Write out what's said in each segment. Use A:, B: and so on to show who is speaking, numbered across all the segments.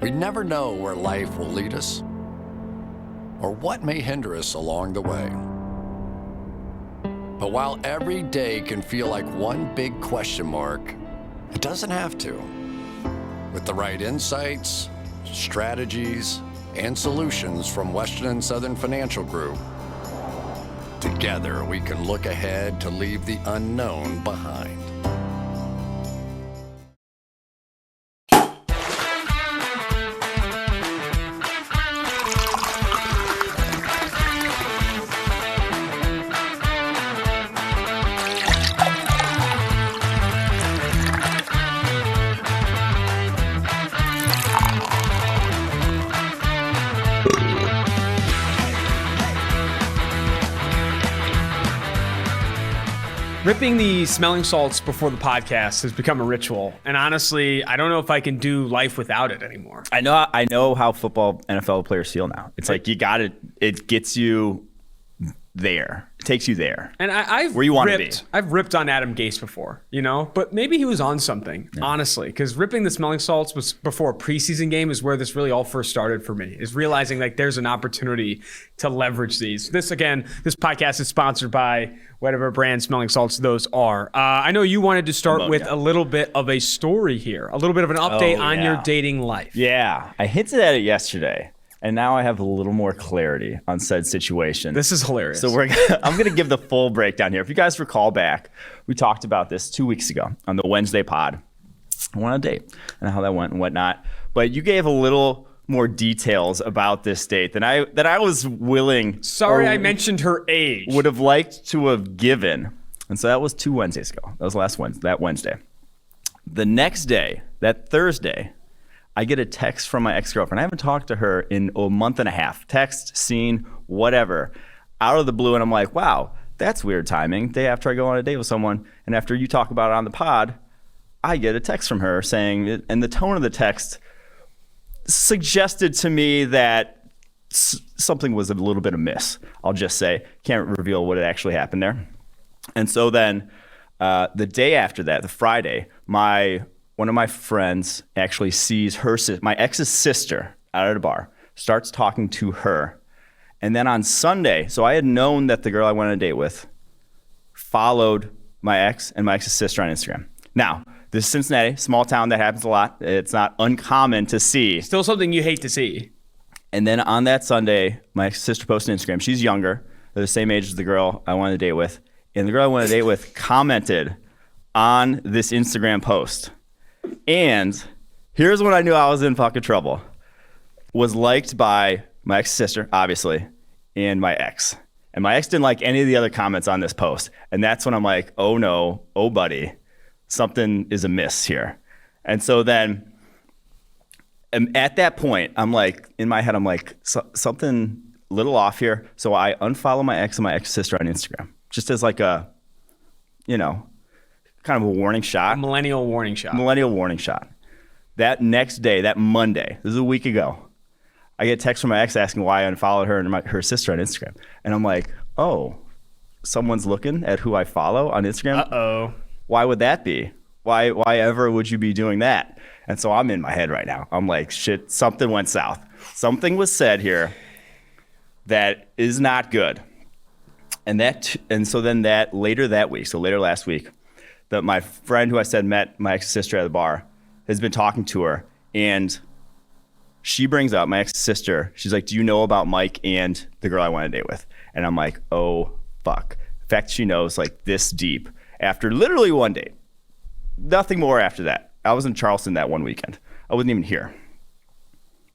A: We never know where life will lead us or what may hinder us along the way. But while every day can feel like one big question mark, it doesn't have to. With the right insights, strategies, and solutions from Western and Southern Financial Group, together we can look ahead to leave the unknown behind.
B: Ripping the smelling salts before the podcast has become a ritual. And honestly, I don't know if I can do life without it anymore.
C: I know how football NFL players feel now. It's like it gets you there. It takes you there.
B: And I've
C: where you want to be.
B: I've ripped on Adam Gase before, but maybe he was on something, honestly, because ripping the smelling salts was before a preseason game is where this really all first started for me, is realizing like there's an opportunity to leverage these. This podcast is sponsored by whatever brand smelling salts those are. I know you wanted to start with a little bit of a story here, a little bit of an update on your dating life.
C: Yeah, I hinted at it yesterday. And now I have a little more clarity on said situation.
B: This is hilarious.
C: So I'm going to give the full breakdown here. If you guys recall back, we talked about this 2 weeks ago on the Wednesday pod. I went on a date and how that went and whatnot. But you gave a little more details about this date than I was willing.
B: Sorry, I mentioned her age.
C: Would have liked to have given. And so that was 2 Wednesdays ago. That was last Wednesday. That Wednesday. The next day, that Thursday, I get a text from my ex-girlfriend. I haven't talked to her in a month and a half. Text, seen, whatever. Out of the blue, and I'm like, wow, that's weird timing. Day after I go on a date with someone, and after you talk about it on the pod, I get a text from her saying, and the tone of the text suggested to me that something was a little bit amiss, I'll just say. Can't reveal what actually happened there. And so then the day after that, the Friday, one of my friends actually sees my ex's sister out at a bar, starts talking to her. And then on Sunday, so I had known that the girl I went on a date with followed my ex and my ex's sister on Instagram. Now, this is Cincinnati, small town, that happens a lot. It's not uncommon to see.
B: Still something you hate to see.
C: And then on that Sunday, my ex's sister posted on Instagram. She's younger. They're the same age as the girl I went on a date with. And the girl I went on a date with commented on this Instagram post. And here's when I knew I was in fucking trouble. Was liked by my ex-sister, obviously, and my ex. And my ex didn't like any of the other comments on this post. And that's when I'm like, oh no, oh buddy, something is amiss here. And so then at that point, I'm like, in my head, I'm like, something a little off here. So I unfollow my ex and my ex-sister on Instagram, just as like a, kind of a warning shot.
B: A millennial warning shot.
C: Millennial warning shot. That next day, that Monday, this is a week ago, I get a text from my ex asking why I unfollowed her and her sister on Instagram. And I'm like, oh, someone's looking at who I follow on Instagram?
B: Uh-oh.
C: Why would that be? Why ever would you be doing that? And so I'm in my head right now. I'm like, shit, something went south. Something was said here that is not good. And so then later that week, so later last week, that my friend who I said met my ex-sister at the bar has been talking to her, and she brings up my ex-sister. She's like, do you know about Mike and the girl I went on a date with? And I'm like, oh, fuck. The fact that she knows like this deep after literally one date. Nothing more after that. I was in Charleston that one weekend. I wasn't even here.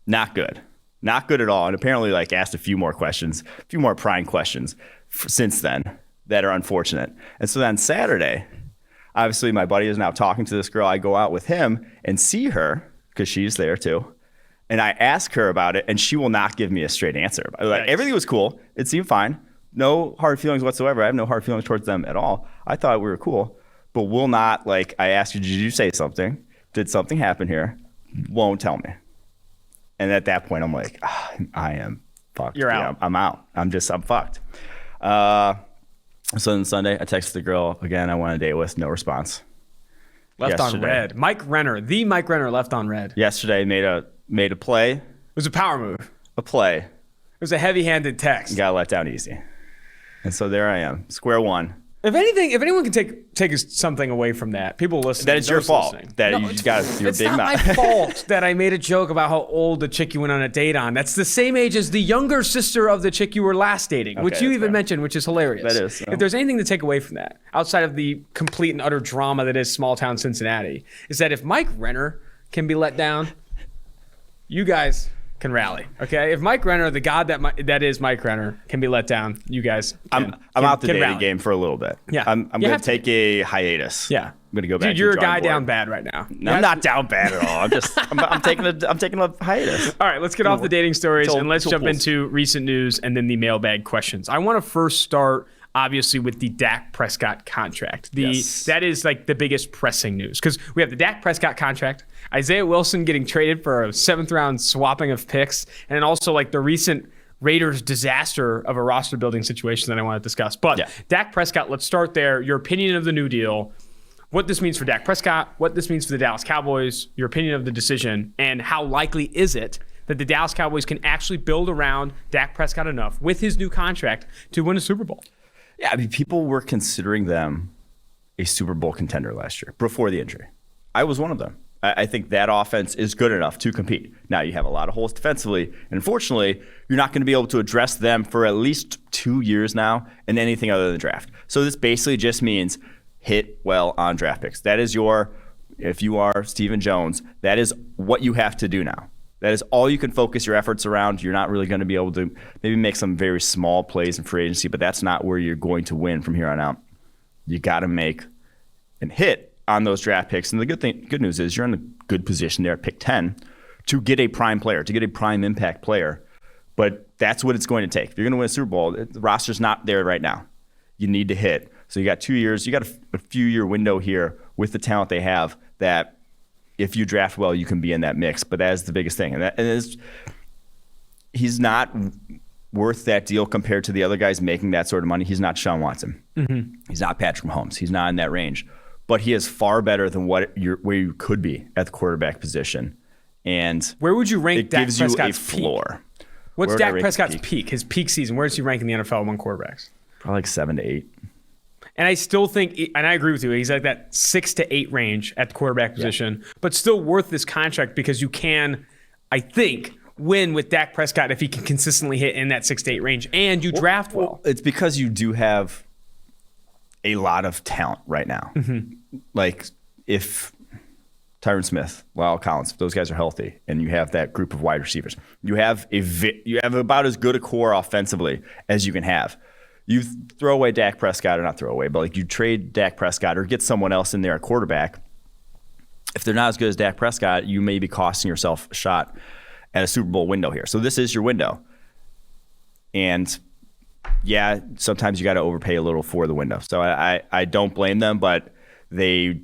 C: Not good. Not good at all. And apparently like asked a few more questions, a few more prying questions since then that are unfortunate. And so then Saturday, obviously, my buddy is now talking to this girl. I go out with him and see her because she's there too. And I ask her about it, and she will not give me a straight answer. Like, everything was cool. It seemed fine. No hard feelings whatsoever. I have no hard feelings towards them at all. I thought we were cool, but will not, I asked you, did you say something? Did something happen here? Won't tell me. And at that point, I'm like, I am fucked.
B: You're out.
C: I'm out. I'm fucked. So then Sunday, I texted the girl again. I went on a date with, no response.
B: Left on red. Mike Renner, the Mike Renner, left on red.
C: Yesterday, made a made a play.
B: It was a power move.
C: A play.
B: It was a heavy-handed text.
C: Got let down easy. And so there I am, square one.
B: If anyone can take something away from that, people listening.
C: That it's your fault.
B: Listening.
C: That you just got your big mouth.
B: It's not my fault that I made a joke about how old the chick you went on a date on. That's the same age as the younger sister of the chick you were last dating, which you even mentioned, which is hilarious.
C: That is.
B: If there's anything to take away from that, outside of the complete and utter drama that is small town Cincinnati, is that if Mike Renner can be let down, you guys can rally. Okay, if Mike Renner, the god that is Mike Renner, can be let down, you guys.
C: I'm out the dating game for a little bit.
B: Yeah,
C: I'm going to take a hiatus.
B: Yeah,
C: I'm going to go back.
B: Dude, you're
C: to
B: a
C: the
B: guy
C: drawing board.
B: down bad right now.
C: No, I'm not down bad at all. I'm taking a hiatus.
B: All right, let's get off the dating stories and let's jump into recent news and then the mailbag questions. I want to first start, obviously, with the Dak Prescott contract. That is like the biggest pressing news because we have the Dak Prescott contract, Isaiah Wilson getting traded for a 7th round swapping of picks, and then also like the recent Raiders disaster of a roster building situation that I want to discuss. But Dak Prescott, let's start there. Your opinion of the new deal, what this means for Dak Prescott, what this means for the Dallas Cowboys, your opinion of the decision, and how likely is it that the Dallas Cowboys can actually build around Dak Prescott enough with his new contract to win a Super Bowl?
C: Yeah, I mean, people were considering them a Super Bowl contender last year before the injury. I was one of them. I think that offense is good enough to compete. Now, you have a lot of holes defensively, and unfortunately, you're not going to be able to address them for at least 2 years now in anything other than draft. So this basically just means hit well on draft picks. That is if you are Stephen Jones, that is what you have to do now. That is all you can focus your efforts around. You're not really going to be able to maybe make some very small plays in free agency, but that's not where you're going to win from here on out. You got to make and hit on those draft picks. And the good news is you're in a good position there at pick 10 to get a prime player, to get a prime impact player. But that's what it's going to take. If you're going to win a Super Bowl, the roster's not there right now. You need to hit. So you got 2 years. You got a few-year window here with the talent they have that if you draft well, you can be in that mix. But that is the biggest thing. He's not worth that deal compared to the other guys making that sort of money. He's not Sean Watson. Mm-hmm. He's not Patrick Mahomes. He's not in that range. But he is far better than where you could be at the quarterback position. And
B: where would you rank Dak
C: Prescott's
B: Prescott's
C: you a floor.
B: Peak? What's Dak Prescott's peak? His peak season. Where does he rank in the NFL among quarterbacks?
C: Probably like 7 to 8.
B: And I still think, and I agree with you, he's like that 6 to 8 range at the quarterback position, but still worth this contract because you can, I think, win with Dak Prescott if he can consistently hit in that 6 to 8 range and you draft well.
C: It's because you do have a lot of talent right now. Mm-hmm. Like if Tyron Smith, Lyle Collins, if those guys are healthy and you have that group of wide receivers, you have about as good a core offensively as you can have. You throw away Dak Prescott, or not throw away, but like you trade Dak Prescott or get someone else in there at quarterback. If they're not as good as Dak Prescott, you may be costing yourself a shot at a Super Bowl window here. So this is your window. And yeah, sometimes you got to overpay a little for the window. So I don't blame them, but they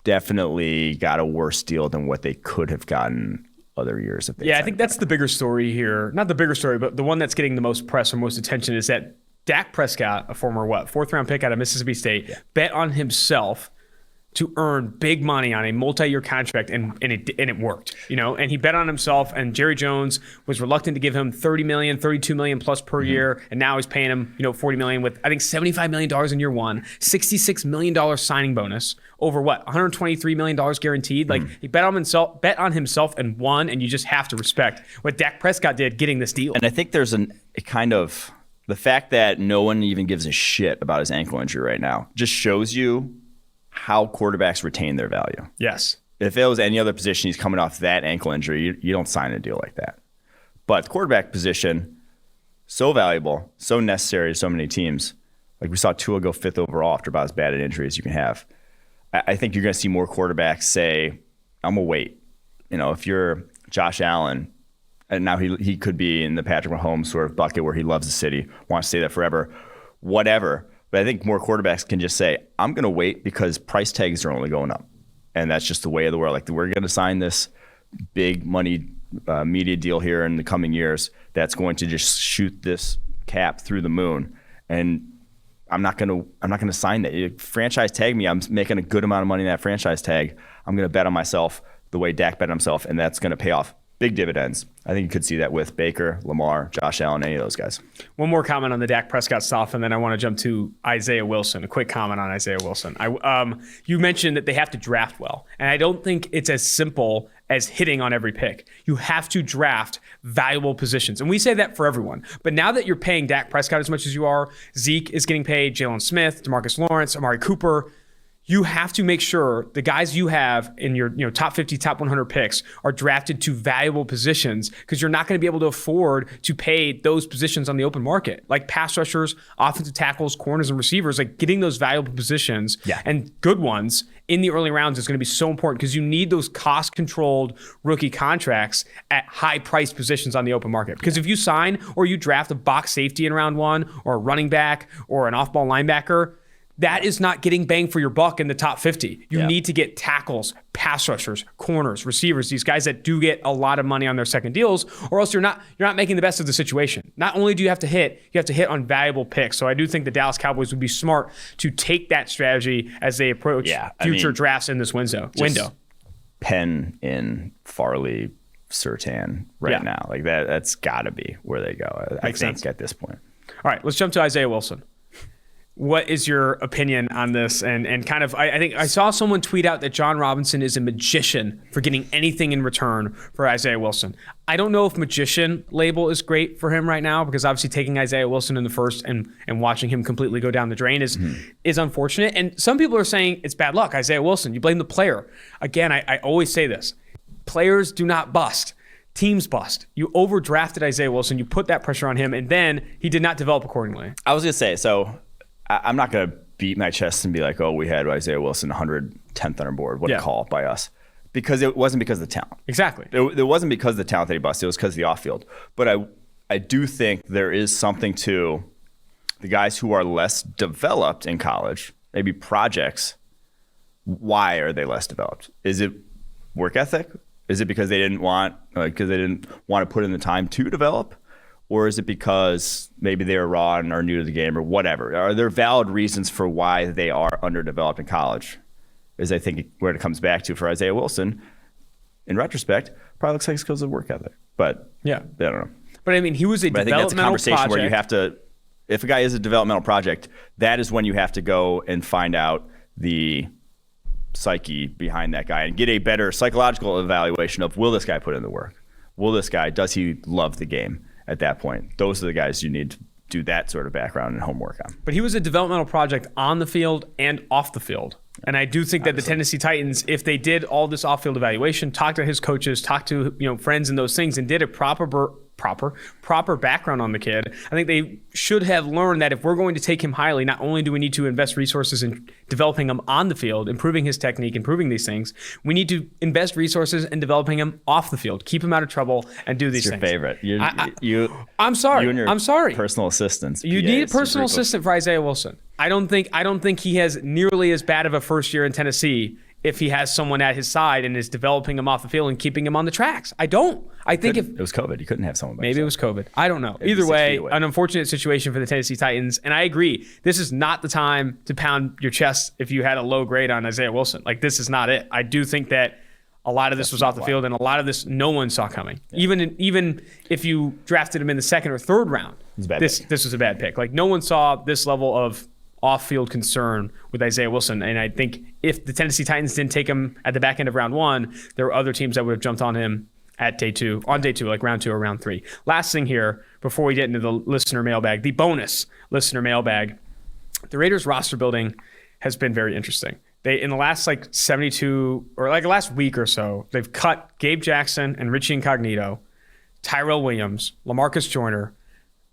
C: definitely got a worse deal than what they could have gotten other years.
B: I think that's the bigger story here. Not the bigger story, but the one that's getting the most press or most attention is that Dak Prescott, a former 4th round pick out of Mississippi State, bet on himself to earn big money on a multi-year contract, and it worked, and he bet on himself, and Jerry Jones was reluctant to give him $30 million, $32 million plus per year, and now he's paying him, $40 million with, I think, $75 million in year one, $66 million signing bonus, over $123 million guaranteed. Like, he bet on himself and won, and you just have to respect what Dak Prescott did getting this deal.
C: And I think there's a kind of, the fact that no one even gives a shit about his ankle injury right now just shows you how quarterbacks retain their value.
B: Yes.
C: If it was any other position, he's coming off that ankle injury, you don't sign a deal like that. But the quarterback position, so valuable, so necessary to so many teams. Like we saw Tua go 5th overall after about as bad an injury as you can have. I think you're going to see more quarterbacks say, I'm going to wait. If you're Josh Allen, and now he could be in the Patrick Mahomes sort of bucket where he loves the city, wants to stay there forever, whatever. But I think more quarterbacks can just say, I'm going to wait because price tags are only going up. And that's just the way of the world. Like, we're going to sign this big money media deal here in the coming years that's going to just shoot this cap through the moon. And I'm not going to sign that. You franchise tag me. I'm making a good amount of money in that franchise tag. I'm going to bet on myself the way Dak bet on himself, and that's going to pay off big dividends. I think you could see that with Baker, Lamar, Josh Allen, any of those guys.
B: One more comment on the Dak Prescott stuff, and then I want to jump to Isaiah Wilson. A quick comment on Isaiah Wilson. You mentioned that they have to draft well, and I don't think it's as simple as hitting on every pick. You have to draft valuable positions, and we say that for everyone. But now that you're paying Dak Prescott as much as you are, Zeke is getting paid, Jalen Smith, DeMarcus Lawrence, Amari Cooper, you have to make sure the guys you have in your top 50, top 100 picks are drafted to valuable positions, because you're not going to be able to afford to pay those positions on the open market. Like pass rushers, offensive tackles, corners, and receivers, like getting those valuable positions and good ones in the early rounds is going to be so important, because you need those cost-controlled rookie contracts at high-priced positions on the open market. Because if you sign or you draft a box safety in round 1 or a running back or an off-ball linebacker, that is not getting bang for your buck in the top 50. You need to get tackles, pass rushers, corners, receivers, these guys that do get a lot of money on their second deals, or else you're not making the best of the situation. Not only do you have to hit on valuable picks. So I do think the Dallas Cowboys would be smart to take that strategy as they approach future drafts in this window.
C: Pen in Farley, Surtain now. Like that's got to be where they go. I think at this point.
B: All right, let's jump to Isaiah Wilson. What is your opinion on this? And kind of, I think I saw someone tweet out that John Robinson is a magician for getting anything in return for Isaiah Wilson. I don't know if magician label is great for him right now, because obviously taking Isaiah Wilson in the first and watching him completely go down the drain is unfortunate. And some people are saying it's bad luck, Isaiah Wilson. You blame the player. Again, I always say this. Players do not bust. Teams bust. You overdrafted Isaiah Wilson. You put that pressure on him, and then he did not develop accordingly.
C: I was going to say, so I'm not going to beat my chest and be like, oh, we had Isaiah Wilson 110th on our board. What a call by us. Because it wasn't because of the talent.
B: Exactly.
C: It wasn't because of the talent that he busted. It was because of the off-field. But I do think there is something to the guys who are less developed in college, maybe projects. Why are they less developed? Is it work ethic? Is it because they didn't want to put in the time to develop? Or is it because maybe they're raw and are new to the game or whatever? Are there valid reasons for why they are underdeveloped in college? Is I think where it comes back to for Isaiah Wilson, in retrospect, probably looks like it's because of work ethic. But I don't know.
B: But I mean, he was a developmental project. I think that's a conversation where you have to,
C: if a guy is a developmental project, that is when you have to go and find out the psyche behind that guy and get a better psychological evaluation of, will this guy put in the work? Does he love the game? At that point, those are the guys you need to do that sort of background and homework on.
B: But he was a developmental project on the field and off the field. And I do think that the Tennessee Titans, if they did all this off-field evaluation, talk to his coaches, talk to friends and those things, and did a proper background on the kid, I think they should have learned that if we're going to take him highly, not only do we need to invest resources in developing him on the field, improving his technique, improving these things, we need to invest resources in developing him off the field, keep him out of trouble, and do these things.
C: Your favorite.
B: I'm sorry. I'm sorry.
C: Personal assistants.
B: You need a personal assistant for Isaiah Wilson. I don't think he has nearly as bad of a first year in Tennessee if he has someone at his side and is developing him off the field and keeping him on the tracks. I don't. I think if
C: it was COVID, you couldn't have someone.
B: Maybe it was COVID. I don't know. Either way, an unfortunate situation for the Tennessee Titans. And I agree, this is not the time to pound your chest if you had a low grade on Isaiah Wilson. Like, this is not it. I do think that a lot of this was off the field, and a lot of this no one saw coming. Yeah. Even if you drafted him in the second or third round, this was a bad pick. Like, no one saw this level of off-field concern with Isaiah Wilson. And I think if the Tennessee Titans didn't take him at the back end of round 1, there were other teams that would have jumped on him on day two, like round 2 or round 3. Last thing here, before we get into the listener mailbag, the bonus listener mailbag, the Raiders roster building has been very interesting. They, in the last last week or so, they've cut Gabe Jackson and Richie Incognito, Tyrell Williams, LaMarcus Joyner,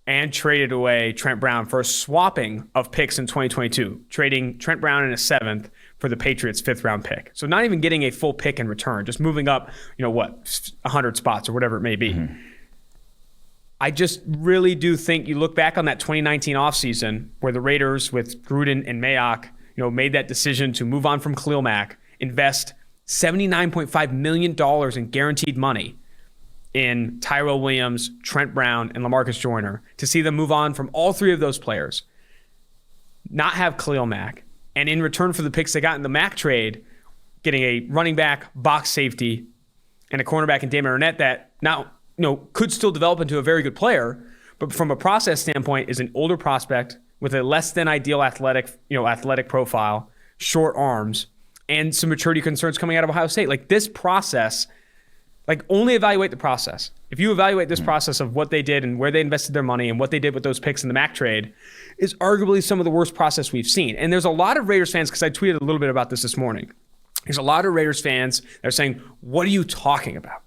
B: and traded away Trent Brown for a swapping of picks in 2022, trading Trent Brown in a 7th for the Patriots' 5th round pick. So not even getting a full pick in return, just moving up, 100 spots or whatever it may be. Mm-hmm. I just really do think you look back on that 2019 offseason where the Raiders with Gruden and Mayock, made that decision to move on from Khalil Mack, invest $79.5 million in guaranteed money in Tyrell Williams, Trent Brown, and LaMarcus Joyner, to see them move on from all 3 of those players, not have Khalil Mack, and in return for the picks they got in the Mack trade, getting a running back, box safety, and a cornerback in Damon Arnette that now could still develop into a very good player, but from a process standpoint is an older prospect with a less than ideal athletic profile, short arms, and some maturity concerns coming out of Ohio State. Like this process, like only evaluate the process. If you evaluate this process of what they did and where they invested their money and what they did with those picks in the Mac trade, is arguably some of the worst process we've seen. And there's a lot of Raiders fans, because I tweeted a little bit about this morning. There's a lot of Raiders fans that are saying, what are you talking about?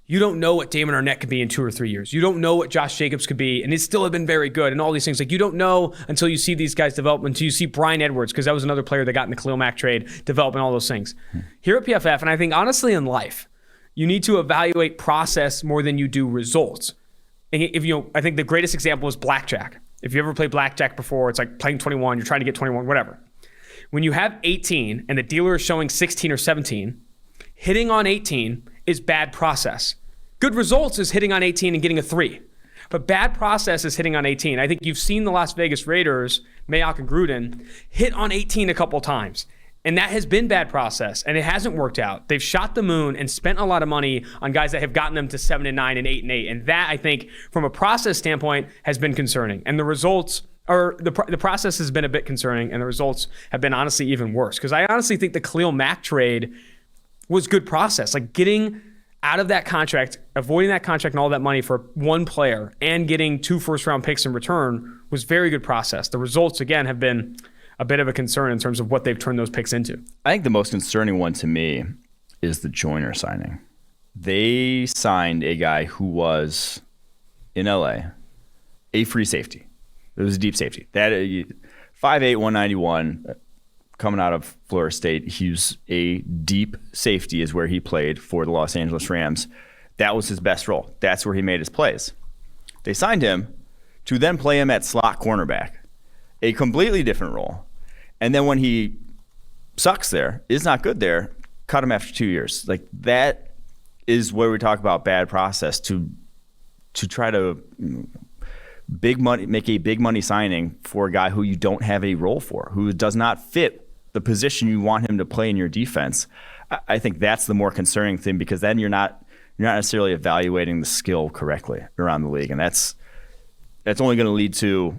B: You don't know what Damon Arnette could be in 2 or 3 years. You don't know what Josh Jacobs could be, and he'd still have been very good, and all these things. Like, you don't know until you see these guys develop, until you see Brian Edwards, because that was another player that got in the Khalil Mack trade, developing all those things. Here at PFF, and I think honestly in life, you need to evaluate process more than you do results. And I think the greatest example is blackjack. If you ever played blackjack before, it's like playing 21, you're trying to get 21, whatever. When you have 18 and the dealer is showing 16 or 17, hitting on 18 is bad process. Good results is hitting on 18 and getting a 3. But bad process is hitting on 18. I think you've seen the Las Vegas Raiders, Mayock and Gruden, hit on 18 a couple times. And that has been bad process, and it hasn't worked out. They've shot the moon and spent a lot of money on guys that have gotten them to 7-9 and 8-8. And that, I think, from a process standpoint, has been concerning. And the results are the process has been a bit concerning, and the results have been honestly even worse. Because I honestly think the Khalil Mack trade was good process. Like getting out of that contract, avoiding that contract and all that money for one player, and getting 2 first-round picks in return was very good process. The results, again, have been a bit of a concern in terms of what they've turned those picks into.
C: I think the most concerning one to me is the Joyner signing. They signed a guy who was, in LA, a free safety. It was a deep safety. That 5'8", 191, coming out of Florida State. He was a deep safety is where he played for the Los Angeles Rams. That was his best role. That's where he made his plays. They signed him to then play him at slot cornerback, a completely different role. And then when he sucks there, is not good there, cut him after 2 years. Like that is where we talk about bad process to try to make a big money signing for a guy who you don't have a role for, who does not fit the position you want him to play in your defense. I think that's the more concerning thing, because then you're not necessarily evaluating the skill correctly around the league, and that's only going to lead to,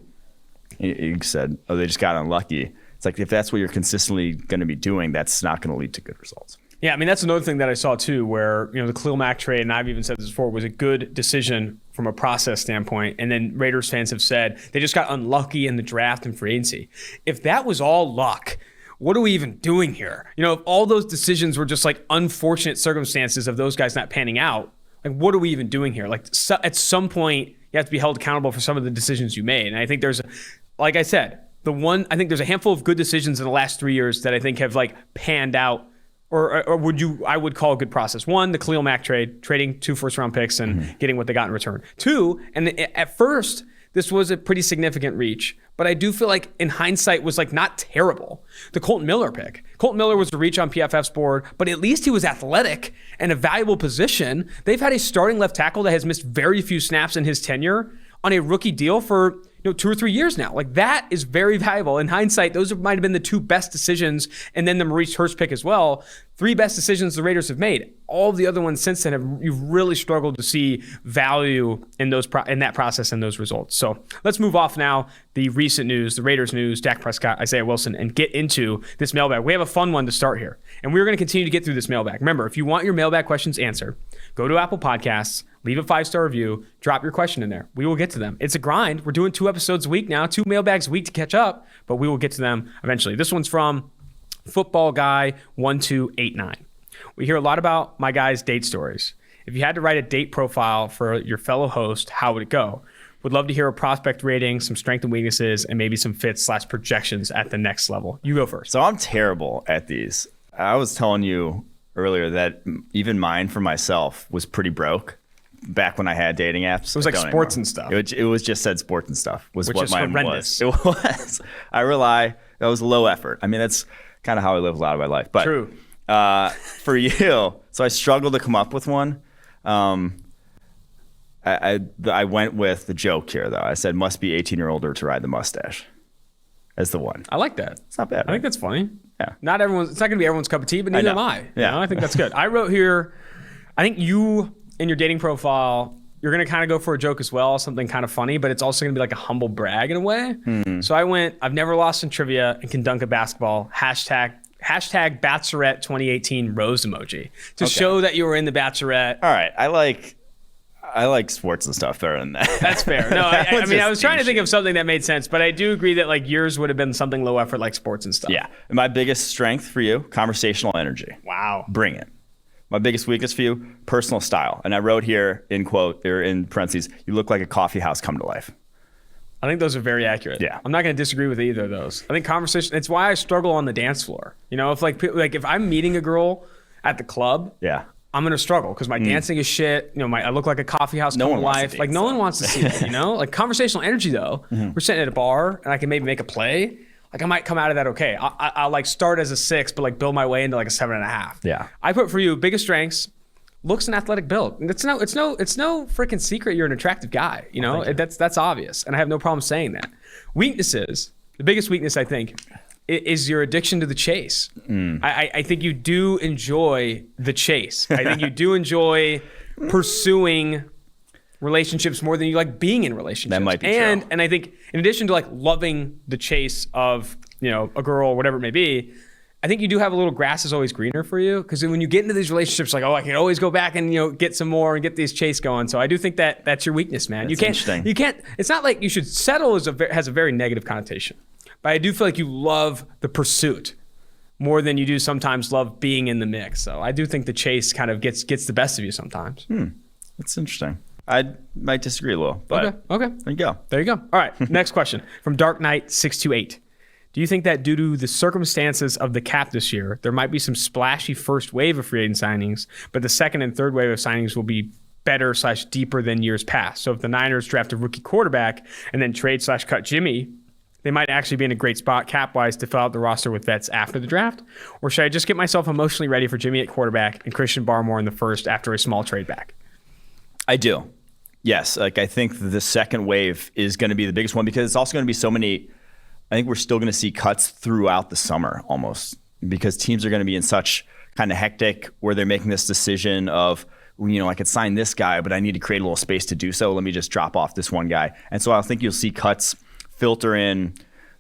C: you said, oh, they just got unlucky. It's like if that's what you're consistently going to be doing, that's not going to lead to good results.
B: Yeah, I mean, that's another thing that I saw too, where the Khalil Mack trade, and I've even said this before, was a good decision from a process standpoint. And then Raiders fans have said they just got unlucky in the draft and free agency. If that was all luck, what are we even doing here? If all those decisions were just like unfortunate circumstances of those guys not panning out, like what are we even doing here? Like at some point, you have to be held accountable for some of the decisions you made. And I think like I said, I think there's a handful of good decisions in the last 3 years that I think have like panned out, or I would call a good process. One, the Khalil Mack trade, trading 2 first-round picks and getting what they got in return. 2, and at first, this was a pretty significant reach, but I do feel like in hindsight was like not terrible. The Colton Miller pick. Colton Miller was a reach on PFF's board, but at least he was athletic and a valuable position. They've had a starting left tackle that has missed very few snaps in his tenure on a rookie deal for 2 or 3 years now. Like that is very valuable. In hindsight, those might have been the 2 best decisions, and then the Maurice Hurst pick as well. 3 best decisions the Raiders have made. All of the other ones since then you've really struggled to see value in that process and those results. So let's move off now the recent news, the Raiders news, Dak Prescott, Isaiah Wilson, and get into this mailbag. We have a fun one to start here, and we're going to continue to get through this mailbag. Remember, if you want your mailbag questions answered, go to Apple Podcasts, leave a 5-star review, drop your question in there. We will get to them. It's a grind. We're doing 2 episodes a week now, 2 mailbags a week to catch up, but we will get to them eventually. This one's from Football Guy 1289. We hear a lot about my guys' date stories. If you had to write a date profile for your fellow host, how would it go? Would love to hear a prospect rating, some strengths and weaknesses, and maybe some fits/projections at the next level. You go first.
C: So I'm terrible at these. I was telling you earlier that even mine for myself was pretty broke back when I had dating apps.
B: It was like sports and stuff.
C: It was just said sports and stuff was
B: which
C: what
B: is
C: mine
B: horrendous.
C: was. It was. That was low effort. I mean, that's kind of how I live a lot of my life. But
B: true.
C: For you, so I struggled to come up with one. I went with the joke here, though. I said, must be 18 or older to ride the mustache as the one.
B: I like that.
C: It's not bad.
B: I think that's funny.
C: Yeah.
B: It's not going to be everyone's cup of tea, but neither am I.
C: Yeah.
B: I think that's good. I wrote here, I think you, in your dating profile, you're going to kind of go for a joke as well, something kind of funny, but it's also going to be like a humble brag in a way. So I went, I've never lost in trivia and can dunk a basketball. Hashtag Bachelorette 2018 rose emoji to show that you were in the Bachelorette.
C: All right. I like sports and stuff better than that.
B: That's fair. No, I mean, I was trying to think of something that made sense, but I do agree that like yours would have been something low effort like sports and stuff.
C: Yeah. And my biggest strength for you, conversational energy.
B: Wow.
C: Bring it. My biggest weakness for you, personal style. And I wrote here in quote, or in parentheses, you look like a coffee house come to life.
B: I think those are very accurate.
C: Yeah.
B: I'm not going to disagree with either of those. I think conversation, it's why I struggle on the dance floor. You know, if if I'm meeting a girl at the club,
C: Yeah.
B: I'm going to struggle because my dancing is shit. You know, I look like a coffee house come to life. Like no one wants to see it, you know? Like conversational energy though, we're sitting at a bar and I can maybe make a play. Like I might come out of that okay. I'll like start as a 6, but like build my way into like a 7.5.
C: Yeah.
B: I put for you biggest strengths, looks and athletic build. It's no freaking secret you're an attractive guy. You know, that's obvious, and I have no problem saying that. Weaknesses, the biggest weakness I think is your addiction to the chase. I think you do enjoy the chase. I think you do enjoy pursuing relationships more than you like being in relationships.
C: That might be
B: true. And I think in addition to like loving the chase of, you know, a girl or whatever it may be, I think you do have a little grass is always greener for you, because when you get into these relationships, like, oh, I can always go back and, you know, get some more and get these chase going. So I do think that that's your weakness, man. You can't. It's not like you should settle has a very negative connotation, but I do feel like you love the pursuit more than you do sometimes love being in the mix. So I do think the chase kind of gets the best of you sometimes.
C: That's interesting. I might disagree a little, but
B: okay.
C: There you go.
B: There you go. All right. Next question from Dark Knight 628. Do you think that due to the circumstances of the cap this year, there might be some splashy first wave of free agent signings, but the second and third wave of signings will be better / deeper than years past? So if the Niners draft a rookie quarterback and then trade / cut Jimmy, they might actually be in a great spot cap-wise to fill out the roster with vets after the draft? Or should I just get myself emotionally ready for Jimmy at quarterback and Christian Barmore in the first after a small trade back?
C: I do. Yes. Like I think the second wave is going to be the biggest one, because it's also going to be so many. I think we're still going to see cuts throughout the summer almost, because teams are going to be in such kind of hectic where they're making this decision of, you know, I could sign this guy, but I need to create a little space to do so. Let me just drop off this one guy. And so I think you'll see cuts filter in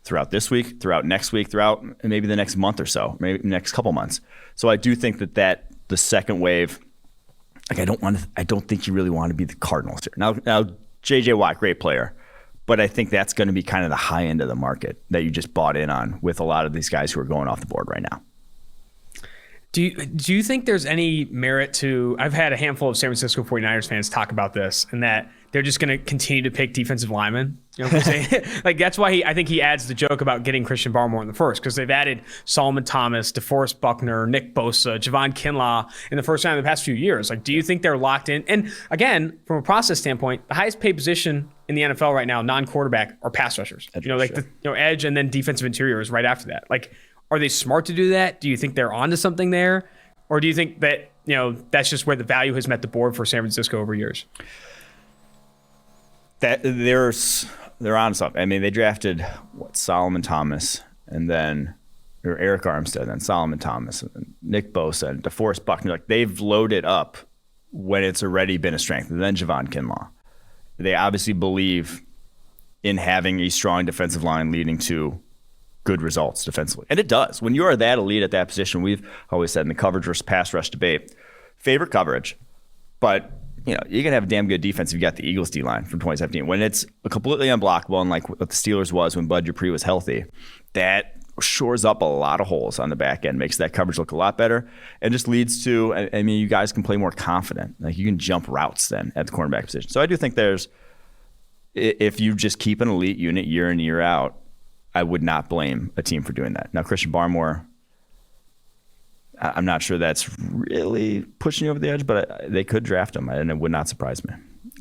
C: throughout this week, throughout next week, throughout maybe the next month or so, maybe the next couple months. So I do think that the second wave, like I don't think you really want to be the Cardinals here. Now J.J. Watt, great player. But I think that's going to be kind of the high end of the market that you just bought in on with a lot of these guys who are going off the board right now.
B: Do you think there's any merit to, I've had a handful of San Francisco 49ers fans talk about this, and that they're just going to continue to pick defensive linemen. You know what I'm saying? Like that's why I think he adds the joke about getting Christian Barmore in the first, because they've added Solomon Thomas, DeForest Buckner, Nick Bosa, Javon Kinlaw in the first round in the past few years. Like, do you think they're locked in? And again, from a process standpoint, the highest paid position in the NFL right now, non-quarterback, are pass rushers.
C: Edge,
B: you know, like edge and then defensive interior is right after that. Like, are they smart to do that? Do you think they're onto something there? Or do you think that, you know, that's just where the value has met the board for San Francisco over years?
C: That they're on something. I mean, they drafted Solomon Thomas and then Eric Armstead, and then Solomon Thomas, and then Nick Bosa, and DeForest Buckner. Like they've loaded up when it's already been a strength. And then Javon Kinlaw. They obviously believe in having a strong defensive line leading to good results defensively. And it does. When you are that elite at that position, we've always said in the coverage versus pass rush debate, favorite coverage, but you know, you can have a damn good defense if you got the Eagles D-line from 2017. When it's completely unblockable, and like what the Steelers was when Bud Dupree was healthy, that shores up a lot of holes on the back end, makes that coverage look a lot better, and just leads to, I mean, you guys can play more confident. Like you can jump routes then at the cornerback position. So I do think if you just keep an elite unit year in, year out, I would not blame a team for doing that. Now, Christian Barmore, I'm not sure that's really pushing you over the edge, but they could draft him, and it would not surprise me.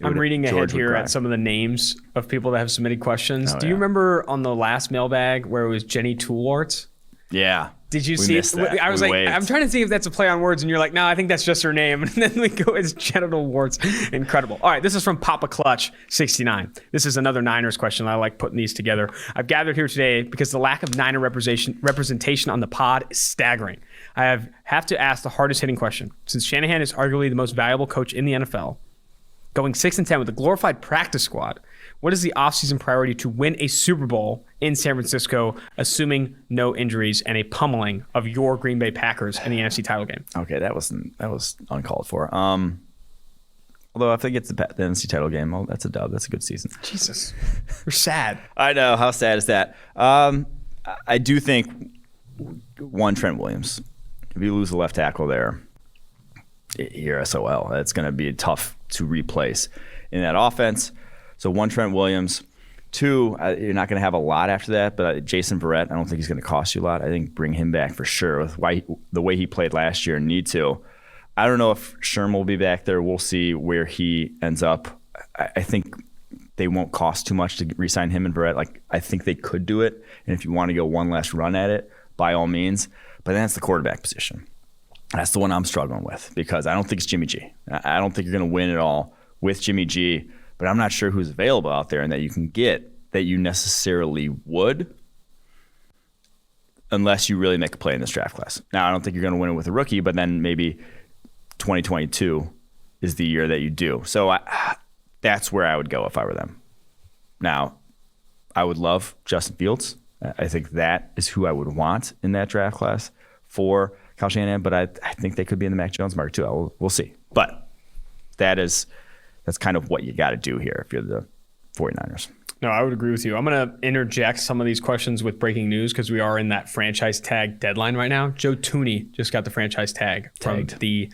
B: I'm reading ahead here at some of the names of people that have submitted questions. Do you remember on the last mailbag where it was Jenny Toolwarts?
C: Yeah.
B: Did you see it? I was waved. I'm trying to see if that's a play on words, and you're like, no, I think that's just her name. And then we go, it's genital warts. Incredible. All right, this is from Papa Clutch 69. This is another Niners question. I like putting these together. I've gathered here today because the lack of Niner representation on the pod is staggering. have to ask the hardest hitting question. Since Shanahan is arguably the most valuable coach in the NFL, going 6-10 with a glorified practice squad, what is the offseason priority to win a Super Bowl in San Francisco, assuming no injuries and a pummeling of your Green Bay Packers in the NFC title game?
C: Okay, that was uncalled for. Although if they get the NFC title game, that's a dub. That's a good season.
B: Jesus, you're sad.
C: I know. How sad is that? I do think Trent Williams. If you lose the left tackle there, you're SOL. That's going to be tough to replace in that offense. So Trent Williams. 2, you're not going to have a lot after that, but Jason Verrett, I don't think he's going to cost you a lot. I think bring him back for sure with the way he played last year and need to. I don't know if Sherm will be back there. We'll see where he ends up. I think they won't cost too much to re-sign him and Verrett. I think they could do it, and if you want to go one last run at it, by all means. But then that's the quarterback position. That's the one I'm struggling with because I don't think it's Jimmy G. I don't think you're going to win it all with Jimmy G, but I'm not sure who's available out there and that you can get that you necessarily would unless you really make a play in this draft class. Now, I don't think you're going to win it with a rookie, but then maybe 2022 is the year that you do. So that's where I would go if I were them. Now, I would love Justin Fields. I think that is who I would want in that draft class for Kyle Shanahan, but I think they could be in the Mac Jones market too. We'll see. But that's kind of what you got to do here if you're the 49ers.
B: No, I would agree with you. I'm going to interject some of these questions with breaking news because we are in that franchise tag deadline right now. Joe Thuney just got the franchise tag from the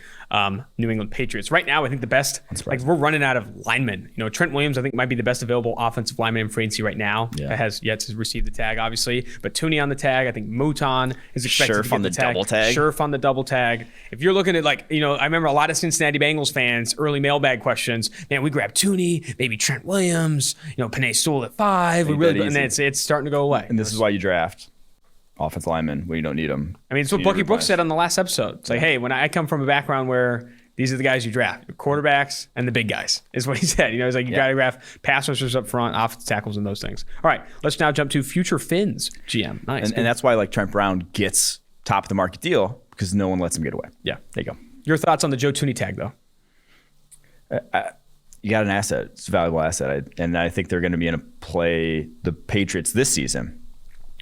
B: New England Patriots. Right now, I think the best, we're running out of linemen. Trent Williams, I think, might be the best available offensive lineman in free agency right now. Yeah. That has yet to receive the tag, obviously. But Thuney on the tag. I think Mouton is expected to get the tag.
C: Double tag.
B: Scherf on the double tag. If you're looking at, I remember a lot of Cincinnati Bengals fans, early mailbag questions. Man, we grabbed Thuney, maybe Trent Williams, Penei Sewell at 5. We really, and it's starting to go away.
C: And this is why you draft offensive linemen when you don't need them.
B: I mean, it's what Bucky Brooks said on the last episode. It's like, hey, when I come from a background where these are the guys you draft, quarterbacks and the big guys, is what he said. He's like, you got to draft pass rushers up front, offensive tackles, and those things. All right, let's now jump to future Finns GM. Nice.
C: And that's why Trent Brown gets top of the market deal because no one lets him get away.
B: Yeah.
C: There you go.
B: Your thoughts on the Joe Thuney tag, though?
C: You got an asset. It's a valuable asset. And I think they're going to be in a play the Patriots this season.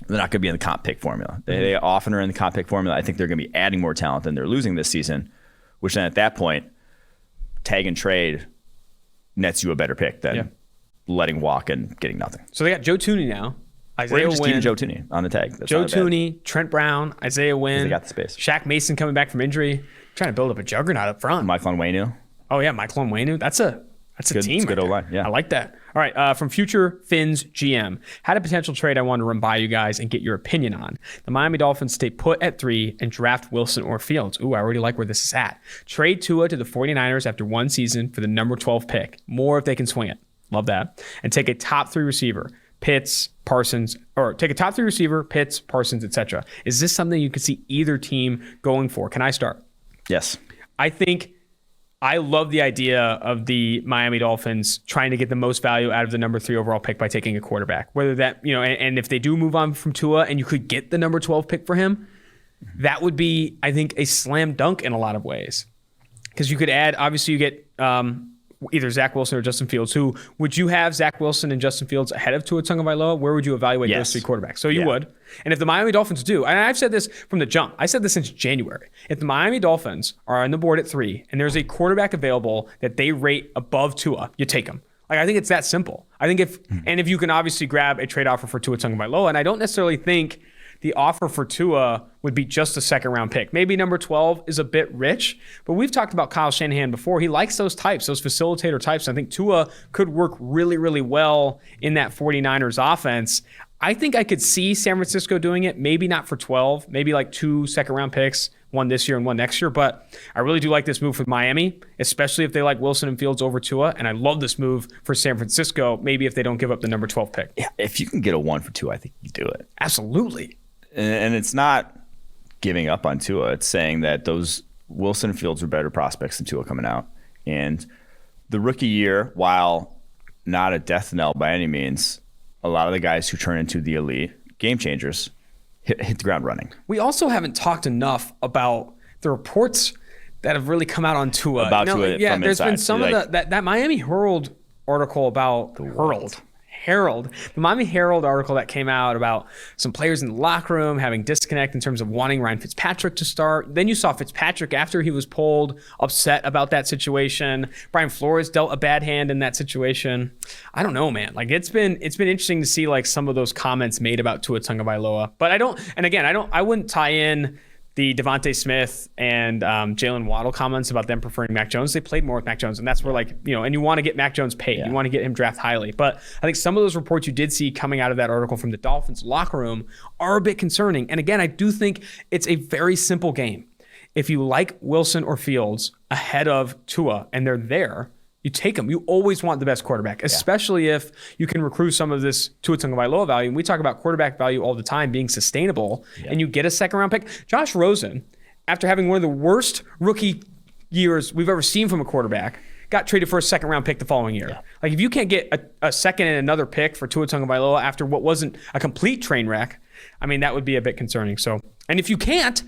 C: They're not going to be in the comp pick formula. They often are in the comp pick formula. I think they're going to be adding more talent than they're losing this season, which then at that point, tag and trade nets you a better pick than letting walk and getting nothing.
B: So they got Joe Thuney now. Isaiah
C: Wynn. Keeping Joe Thuney on the tag. That's
B: Joe Thuney, Trent Brown, Isaiah Wynn.
C: They got the space.
B: Shaq Mason coming back from injury. Trying to build up a juggernaut up front.
C: Michael Onwenu.
B: Oh, yeah, Michael Onwenu. That's a team.
C: It's good O-line. Yeah.
B: I like that. All right, from future Finns GM, had a potential trade I wanted to run by you guys and get your opinion on. The Miami Dolphins stay put at 3 and draft Wilson or Fields. Ooh, I already like where this is at. Trade Tua to the 49ers after one season for the number 12 pick. More if they can swing it. Love that. And take a top 3 receiver, Pitts, Parsons, etc. Is this something you could see either team going for? Can I start?
C: Yes.
B: I love the idea of the Miami Dolphins trying to get the most value out of the number 3 overall pick by taking a quarterback. Whether that, and if they do move on from Tua and you could get the number 12 pick for him, that would be, I think, a slam dunk in a lot of ways. Because you could add, obviously you get either Zach Wilson or Justin Fields. Who would you have Zach Wilson and Justin Fields ahead of Tua Tagovailoa? Where would you evaluate those 3 quarterbacks? So you would. And if the Miami Dolphins do, and I've said this from the jump, I said this since January. If the Miami Dolphins are on the board at 3 and there's a quarterback available that they rate above Tua, you take him. I think it's that simple. I think if you can obviously grab a trade offer for Tua Tagovailoa, and I don't necessarily think the offer for Tua would be just a second-round pick. Maybe number 12 is a bit rich, but we've talked about Kyle Shanahan before. He likes those types, those facilitator types. I think Tua could work really, really well in that 49ers offense. I think I could see San Francisco doing it, maybe not for 12, maybe 2 second-round picks, one this year and one next year, but I really do like this move with Miami, especially if they like Wilson and Fields over Tua, and I love this move for San Francisco, maybe if they don't give up the number 12 pick.
C: Yeah, if you can get a 1 for Tua, I think you do it.
B: Absolutely.
C: And it's not giving up on Tua. It's saying that those Wilson and Fields are better prospects than Tua coming out. And the rookie year, while not a death knell by any means, a lot of the guys who turn into the elite game changers hit the ground running.
B: We also haven't talked enough about the reports that have really come out on Tua.
C: About Tua
B: yeah,
C: from
B: there's
C: inside.
B: been some of that Miami Herald article about the Miami Herald article that came out about some players in the locker room having disconnect in terms of wanting Ryan Fitzpatrick to start. Then you saw Fitzpatrick after he was pulled, upset about that situation. Brian Flores dealt a bad hand in that situation. I don't know, man. Like it's been interesting to see like some of those comments made about Tua Tagovailoa. But I wouldn't tie in the Devontae Smith and Jalen Waddle comments about them preferring Mac Jones. They played more with Mac Jones, and that's where and you want to get Mac Jones paid. Yeah. You want to get him drafted highly. But I think some of those reports you did see coming out of that article from the Dolphins locker room are a bit concerning. And again, I do think it's a very simple game. If you like Wilson or Fields ahead of Tua and they're there, you take them. You always want the best quarterback, especially if you can recruit some of this Tua Tagovailoa value. And we talk about quarterback value all the time being sustainable, and you get a second-round pick. Josh Rosen, after having one of the worst rookie years we've ever seen from a quarterback, got traded for a second-round pick the following year. Yeah. Like if you can't get a second and another pick for Tua Tagovailoa after what wasn't a complete train wreck, I mean, that would be a bit concerning. So, and if you can't,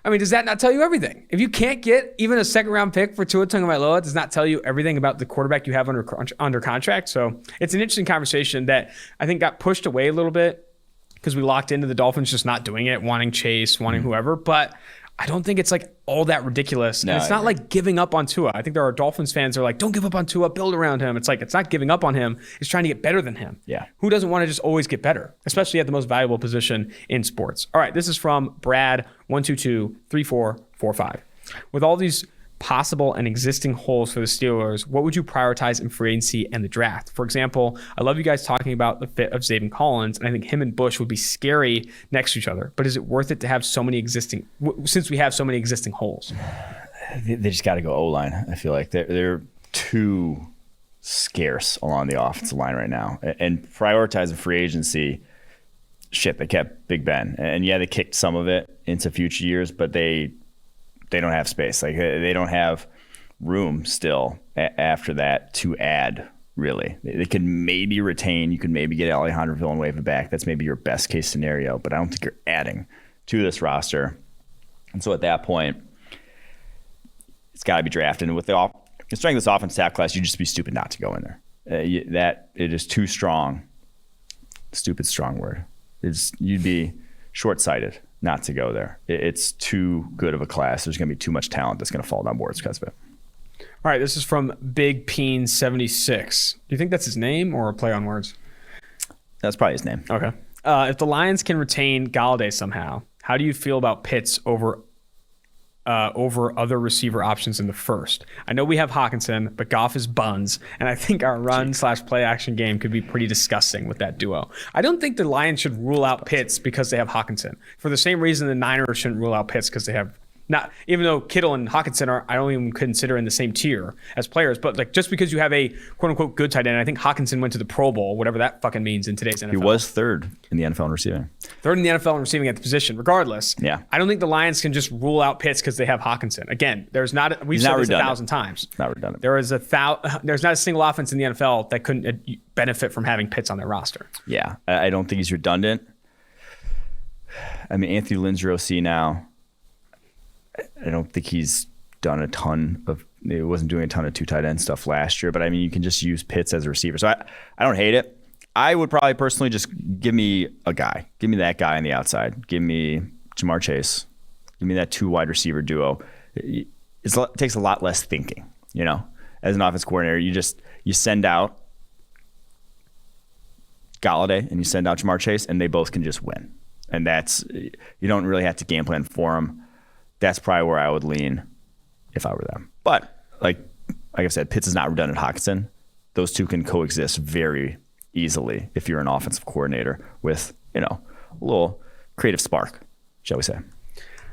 B: I mean, does that not tell you everything? If you can't get even a second-round pick for Tua Tagovailoa, it does not tell you everything about the quarterback you have under contract. So it's an interesting conversation that I think got pushed away a little bit because we locked into the Dolphins just not doing it, wanting Chase, wanting whoever. But I don't think it's like all that ridiculous. No, and it's not like giving up on Tua. I think there are Dolphins fans that are like, don't give up on Tua, build around him. It's like, it's not giving up on him. It's trying to get better than him.
C: Yeah.
B: Who doesn't want to just always get better, especially at the most valuable position in sports? All right, this is from Brad 1223445. With all these possible and existing holes for the Steelers, what would you prioritize in free agency and the draft? For example, I love you guys talking about the fit of Zaven Collins, and I think him and Bush would be scary next to each other. But is it worth it to have so many existing, since we have so many existing holes?
C: They just got to go O-line. I feel like they're too scarce along the offensive line right now. And prioritizing free agency, shit, they kept Big Ben. And yeah, they kicked some of it into future years, but they don't have space. Like they don't have room still after that to add, really. They could maybe retain. You could maybe get Alejandro Villanueva back. That's maybe your best case scenario, but I don't think you're adding to this roster. And so at that point, it's got to be drafted. And with the strength of this offense tackle class, you'd just be stupid not to go in there. That it is too strong. Stupid, strong word. You'd be short-sighted not to go there. It's too good of a class. There's going to be too much talent that's going to fall down boards because of it.
B: All right, this is from Big Peen 76. Do you think that's his name or a play on words?
C: That's probably his name.
B: Okay. If the Lions can retain Galladay somehow, how do you feel about Pitts over other receiver options in the first? I know we have Hawkinson, but Goff is buns, and I think our run/play action game could be pretty disgusting with that duo. I don't think the Lions should rule out Pitts because they have Hawkinson. For the same reason the Niners shouldn't rule out Pitts because they have not, even though Kittle and Hawkinson are, I don't even consider in the same tier as players, but like just because you have a quote unquote good tight end, I think Hawkinson went to the Pro Bowl, whatever that fucking means in today's NFL.
C: He was third in the NFL in receiving.
B: Third in the NFL in receiving at the position. Regardless,
C: yeah.
B: I don't think the Lions can just rule out Pitts because they have Hawkinson. Again, we've said this 1,000 times.
C: Not redundant.
B: There's not a single offense in the NFL that couldn't benefit from having Pitts on their roster.
C: Yeah, I don't think he's redundant. I mean, Anthony Lynn's your OC now. I don't think he's done a ton of. He wasn't doing a ton of two tight end stuff last year, but I mean, you can just use Pitts as a receiver. So I don't hate it. I would probably personally just give me a guy. Give me that guy on the outside. Give me Jamar Chase. Give me that two wide receiver duo. It takes a lot less thinking, you know. As an offense coordinator, you send out Galladay and you send out Jamar Chase, and they both can just win. And you don't really have to game plan for them. That's probably where I would lean if I were them. But like I said, Pitts is not redundant. Hawkinson, those two can coexist very easily if you're an offensive coordinator with, a little creative spark, shall we say.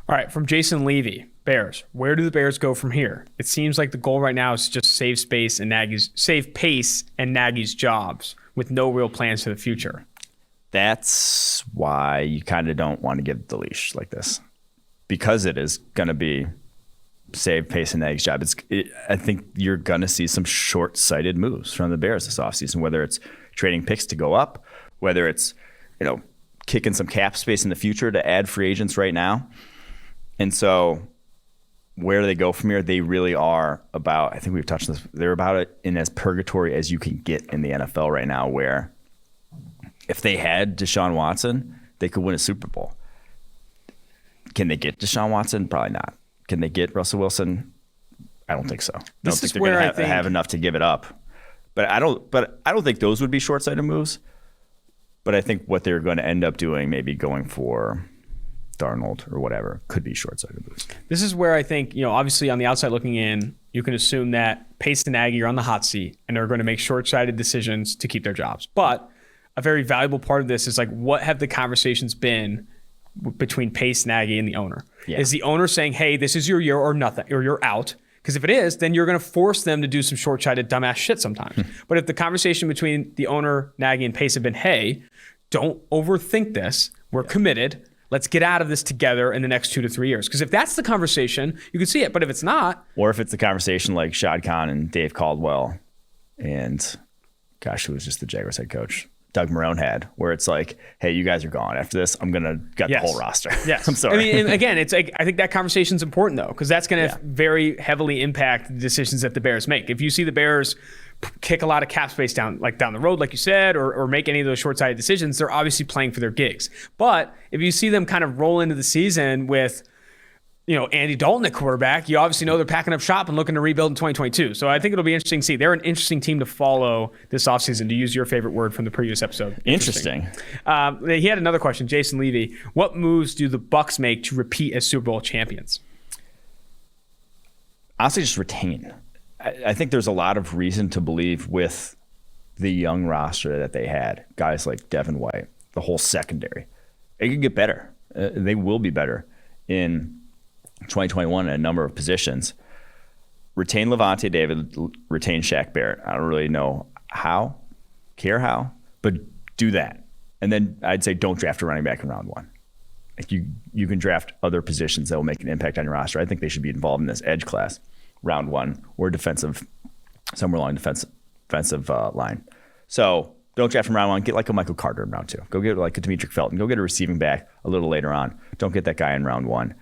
B: All right, from Jason Levy, Bears. Where do the Bears go from here? It seems like the goal right now is to just save pace and Nagy's jobs with no real plans for the future.
C: That's why you kind of don't want to give the leash like this. Because it is going to be save pace and Nagy's job. I think you're going to see some short-sighted moves from the Bears this offseason, whether it's trading picks to go up, whether it's, kicking some cap space in the future to add free agents right now. And so where do they go from here? They really are about, I think we've touched on this, they're about it in as purgatory as you can get in the NFL right now, where if they had Deshaun Watson, they could win a Super Bowl. Can they get Deshaun Watson? Probably not. Can they get Russell Wilson? I don't think so. I don't think they're going to have enough to give it up. But I don't think those would be short-sighted moves. But I think what they're going to end up doing, maybe going for Darnold or whatever, could be short-sighted moves.
B: This is where I think, obviously on the outside looking in, you can assume that Pace and Nagy are on the hot seat and are going to make short-sighted decisions to keep their jobs. But a very valuable part of this is like, what have the conversations been between Pace, Nagy, and the owner? Yeah. Is the owner saying, hey, this is your year or nothing, or you're out? Because if it is, then you're going to force them to do some short-sighted, dumbass shit sometimes. But if the conversation between the owner, Nagy, and Pace have been, hey, don't overthink this. We're committed. Let's get out of this together in the next 2 to 3 years. Because if that's the conversation, you can see it. But if it's not...
C: Or if it's the conversation like Shad Khan and Dave Caldwell and, gosh, who was just the Jaguars head coach? Doug Marrone had, where it's like, hey, you guys are gone. After this, I'm going to gut the whole roster.
B: Yes.
C: I'm sorry.
B: I mean, and again, it's like, I think that conversation's important, though, because that's going to very heavily impact the decisions that the Bears make. If you see the Bears kick a lot of cap space down the road, like you said, or make any of those short-sighted decisions, they're obviously playing for their gigs. But if you see them kind of roll into the season with, Andy Dalton at quarterback, you obviously know they're packing up shop and looking to rebuild in 2022. So I think it'll be interesting to see. They're an interesting team to follow this offseason, to use your favorite word from the previous episode.
C: Interesting.
B: He had another question, Jason Levy. What moves do the Bucs make to repeat as Super Bowl champions?
C: Honestly, just retain. I think there's a lot of reason to believe with the young roster that they had, guys like Devin White, the whole secondary, it could get better. They will be better in 2021 in a number of positions. Retain Levante David, retain Shaq Barrett. I don't really know care how, but do that. And then I'd say don't draft a running back in round 1. Like you can draft other positions that will make an impact on your roster. I think they should be involved in this edge class, round 1, or somewhere along defensive line. So don't draft from round 1. Get like a Michael Carter in round 2. Go get like a Demetric Felton. Go get a receiving back a little later on. Don't get that guy in round 1.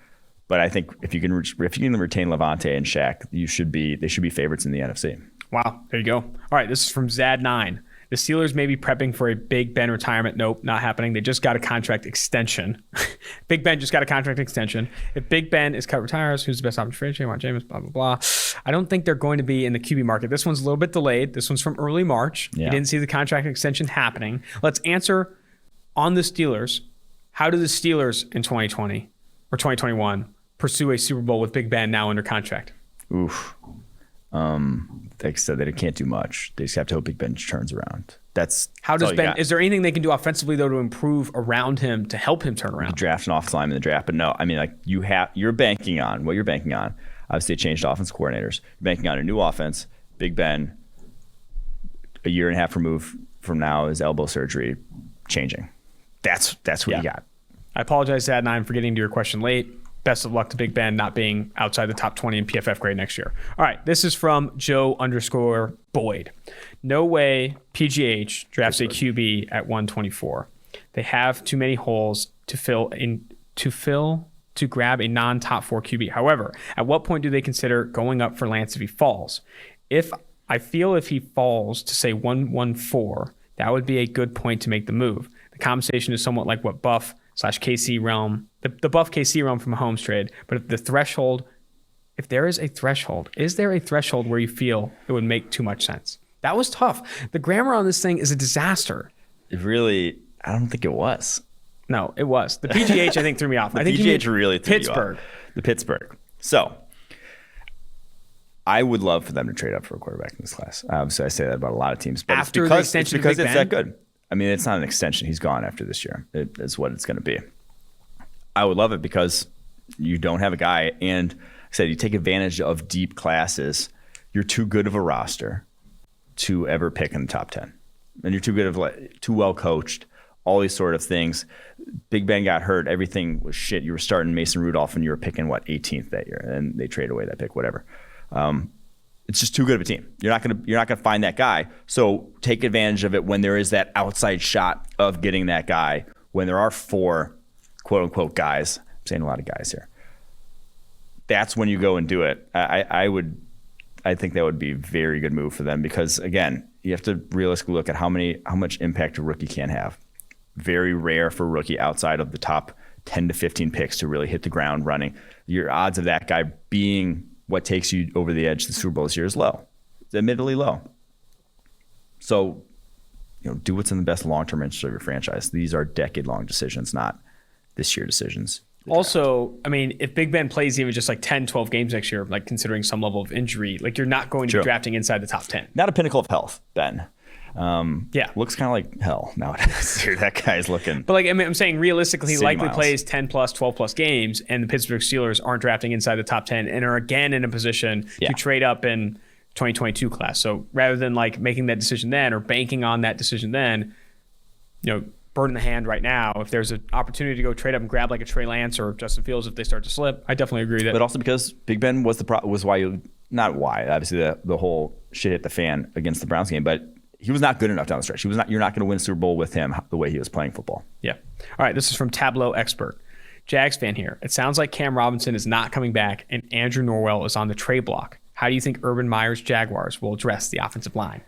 C: But I think if you can retain Levante and Shaq, they should be favorites in the NFC.
B: Wow, there you go. All right, this is from Zad9. The Steelers may be prepping for a Big Ben retirement. Nope, not happening. They just got a contract extension. Big Ben just got a contract extension. If Big Ben is cut, retires, who's the best option for AJ? Want Jameis, blah, blah, blah. I don't think they're going to be in the QB market. This one's a little bit delayed. This one's from early March. You didn't see the contract extension happening. Let's answer on the Steelers. How do the Steelers in 2020 or 2021 pursue a Super Bowl with Big Ben now under contract?
C: Oof. They said that it can't do much. They just have to hope Big Ben turns around.
B: How does Ben? Is there anything they can do offensively though to improve around him to help him turn around?
C: You draft an offensive lineman in the draft, but no. I mean, like you're banking on what you're banking on. Obviously, they changed offense coordinators. You're banking on a new offense. Big Ben, a year and a half removed from now, his elbow surgery, changing. That's what you got.
B: I apologize, Zad9, for getting to your question late. Best of luck to Big Ben not being outside the top 20 in PFF grade next year. All right, this is from Joe_Boyd. No way PGH drafts a QB at 124. They have too many holes to grab a non-top 4 QB. However, at what point do they consider going up for Lance if he falls? If he falls to say 114, that would be a good point to make the move. The conversation is somewhat like what Buff/KC realm, the Buff KC realm from Mahomes trade. But if there is a threshold, is there a threshold where you feel it would make too much sense? That was tough. The grammar on this thing is a disaster.
C: I don't think it was.
B: No, it was. The PGH, I think, threw me off. I think
C: PGH really threw
B: Pittsburgh.
C: You off. The Pittsburgh. So I would love for them to trade up for a quarterback in this class. Obviously, I say that about a lot of teams. But
B: after
C: it's
B: the extension
C: because it's that good. I mean, it's not an extension. He's gone after this year. It is what it's going to be. I would love it because you don't have a guy. And like I said, you take advantage of deep classes. You're too good of a roster to ever pick in the top 10. And you're too well coached. All these sort of things. Big Ben got hurt. Everything was shit. You were starting Mason Rudolph and you were picking, 18th that year. And they trade away that pick, whatever. It's just too good of a team. You're not gonna find that guy. So take advantage of it when there is that outside shot of getting that guy when there are 4 quote unquote guys, I'm saying a lot of guys here, that's when you go and do it. I think that would be a very good move for them because, again, you have to realistically look at how much impact a rookie can have. Very rare for a rookie outside of the top 10 to 15 picks to really hit the ground running. Your odds of that guy being what takes you over the edge to the Super Bowl this year is low. It's admittedly low. So, do what's in the best long-term interest of your franchise. These are decade-long decisions, not this year decisions.
B: Also, I mean, if Big Ben plays even just like 10, 12 games next year, like considering some level of injury, like you're not going to be drafting inside the top 10.
C: Not a pinnacle of health, Ben. Looks kind of like hell nowadays. That guy's looking.
B: But I'm saying realistically, he likely
C: miles.
B: plays 10 plus, 12 plus games, and the Pittsburgh Steelers aren't drafting inside the top 10 and are again in a position to trade up in 2022 class. So rather than like making that decision then or banking on that decision then, bird in the hand right now. If there's an opportunity to go trade up and grab like a Trey Lance or Justin Fields if they start to slip, I definitely agree that.
C: But also because Big Ben was not why obviously the whole shit hit the fan against the Browns game, but he was not good enough down the stretch. You're not going to win a Super Bowl with him the way he was playing football.
B: Yeah. All right. This is from Tableau Expert. Jags fan here. It sounds like Cam Robinson is not coming back and Andrew Norwell is on the trade block. How do you think Urban Meyer's Jaguars will address the offensive line?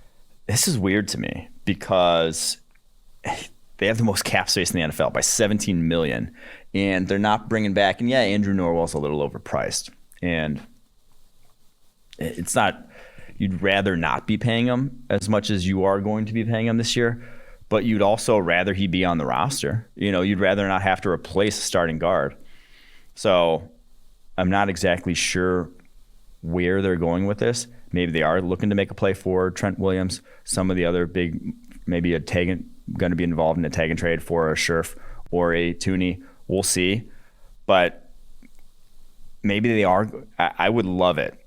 C: This is weird to me because they have the most cap space in the NFL by $17 million, and they're not bringing back. And Andrew Norwell's a little overpriced, and it's not. You'd rather not be paying him as much as you are going to be paying him this year, but you'd also rather he be on the roster. You'd rather not have to replace a starting guard. So I'm not exactly sure where they're going with this. Maybe they are looking to make a play for Trent Williams. Some of the other big, maybe going to be involved in a tag and trade for a Scherf or a Tooney. We'll see. But maybe they are. I would love it,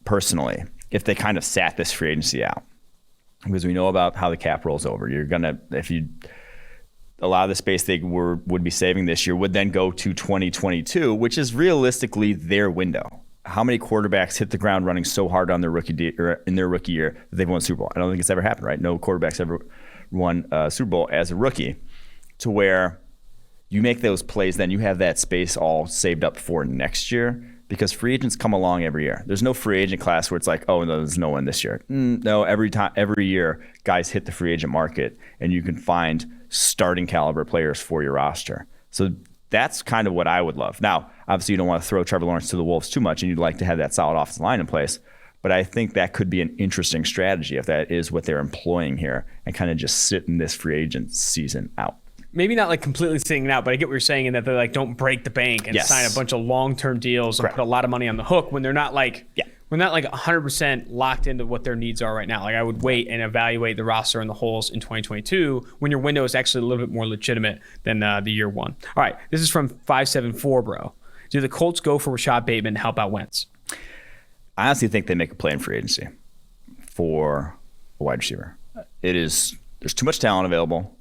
C: personally, if they kind of sat this free agency out. Because we know about how the cap rolls over. A lot of the space they would be saving this year would then go to 2022, which is realistically their window. How many quarterbacks hit the ground running so hard on their in their rookie year that they've won a Super Bowl? I don't think it's ever happened, right? No quarterback's ever won a Super Bowl as a rookie, to where you make those plays, then you have that space all saved up for next year, because free agents come along every year. There's no free agent class where it's like, oh, no, there's no one this year. No, every year guys hit the free agent market and you can find starting caliber players for your roster. So that's kind of what I would love. Now, obviously you don't want to throw Trevor Lawrence to the Wolves too much and you'd like to have that solid offensive line in place. But I think that could be an interesting strategy if that is what they're employing here, and kind of just sitting this free agent season out.
B: Maybe not like completely sitting it out, but I get what you're saying in that they're like, don't break the bank and sign a bunch of long-term deals and put a lot of money on the hook when they're not like, we're not like 100% locked into what their needs are right now. Like I would wait and evaluate the roster and the holes in 2022 when your window is actually a little bit more legitimate than the year one. All right, this is from 574, bro. Do the Colts go for Rashad Bateman to help out Wentz?
C: I honestly think they make a play in free agency for a wide receiver. There's too much talent available.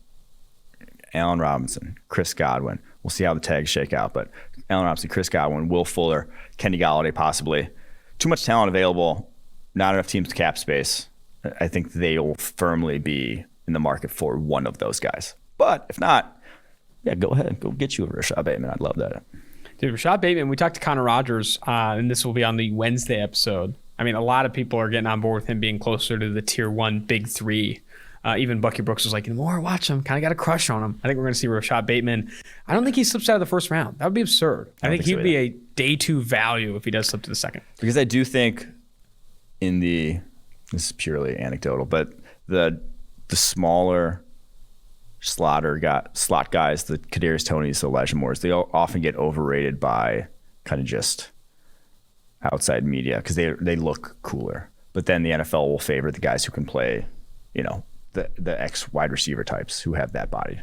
C: Allen Robinson, Chris Godwin. We'll see how the tags shake out, but Allen Robinson, Chris Godwin, Will Fuller, Kenny Golladay possibly. Too much talent available, not enough teams to cap space. I think they will firmly be in the market for one of those guys. But if not, go ahead. Go get you a Rashad Bateman. I'd love that.
B: Dude, Rashad Bateman, we talked to Connor Rogers, and this will be on the Wednesday episode. I mean, a lot of people are getting on board with him being closer to the tier one big three. Even Bucky Brooks was like, the more I watch him, kind of got a crush on him. I think we're going to see Rashad Bateman. I don't think he slips out of the first round. That would be absurd. I think he'd be a day two value if he does slip to the second. Because
C: I do think this is purely anecdotal, but the smaller slot guys, the Kadarius Tonys, the Elijah Moores, they often get overrated by kind of just outside media because they look cooler. But then the NFL will favor the guys who can play, the ex wide receiver types who have that body.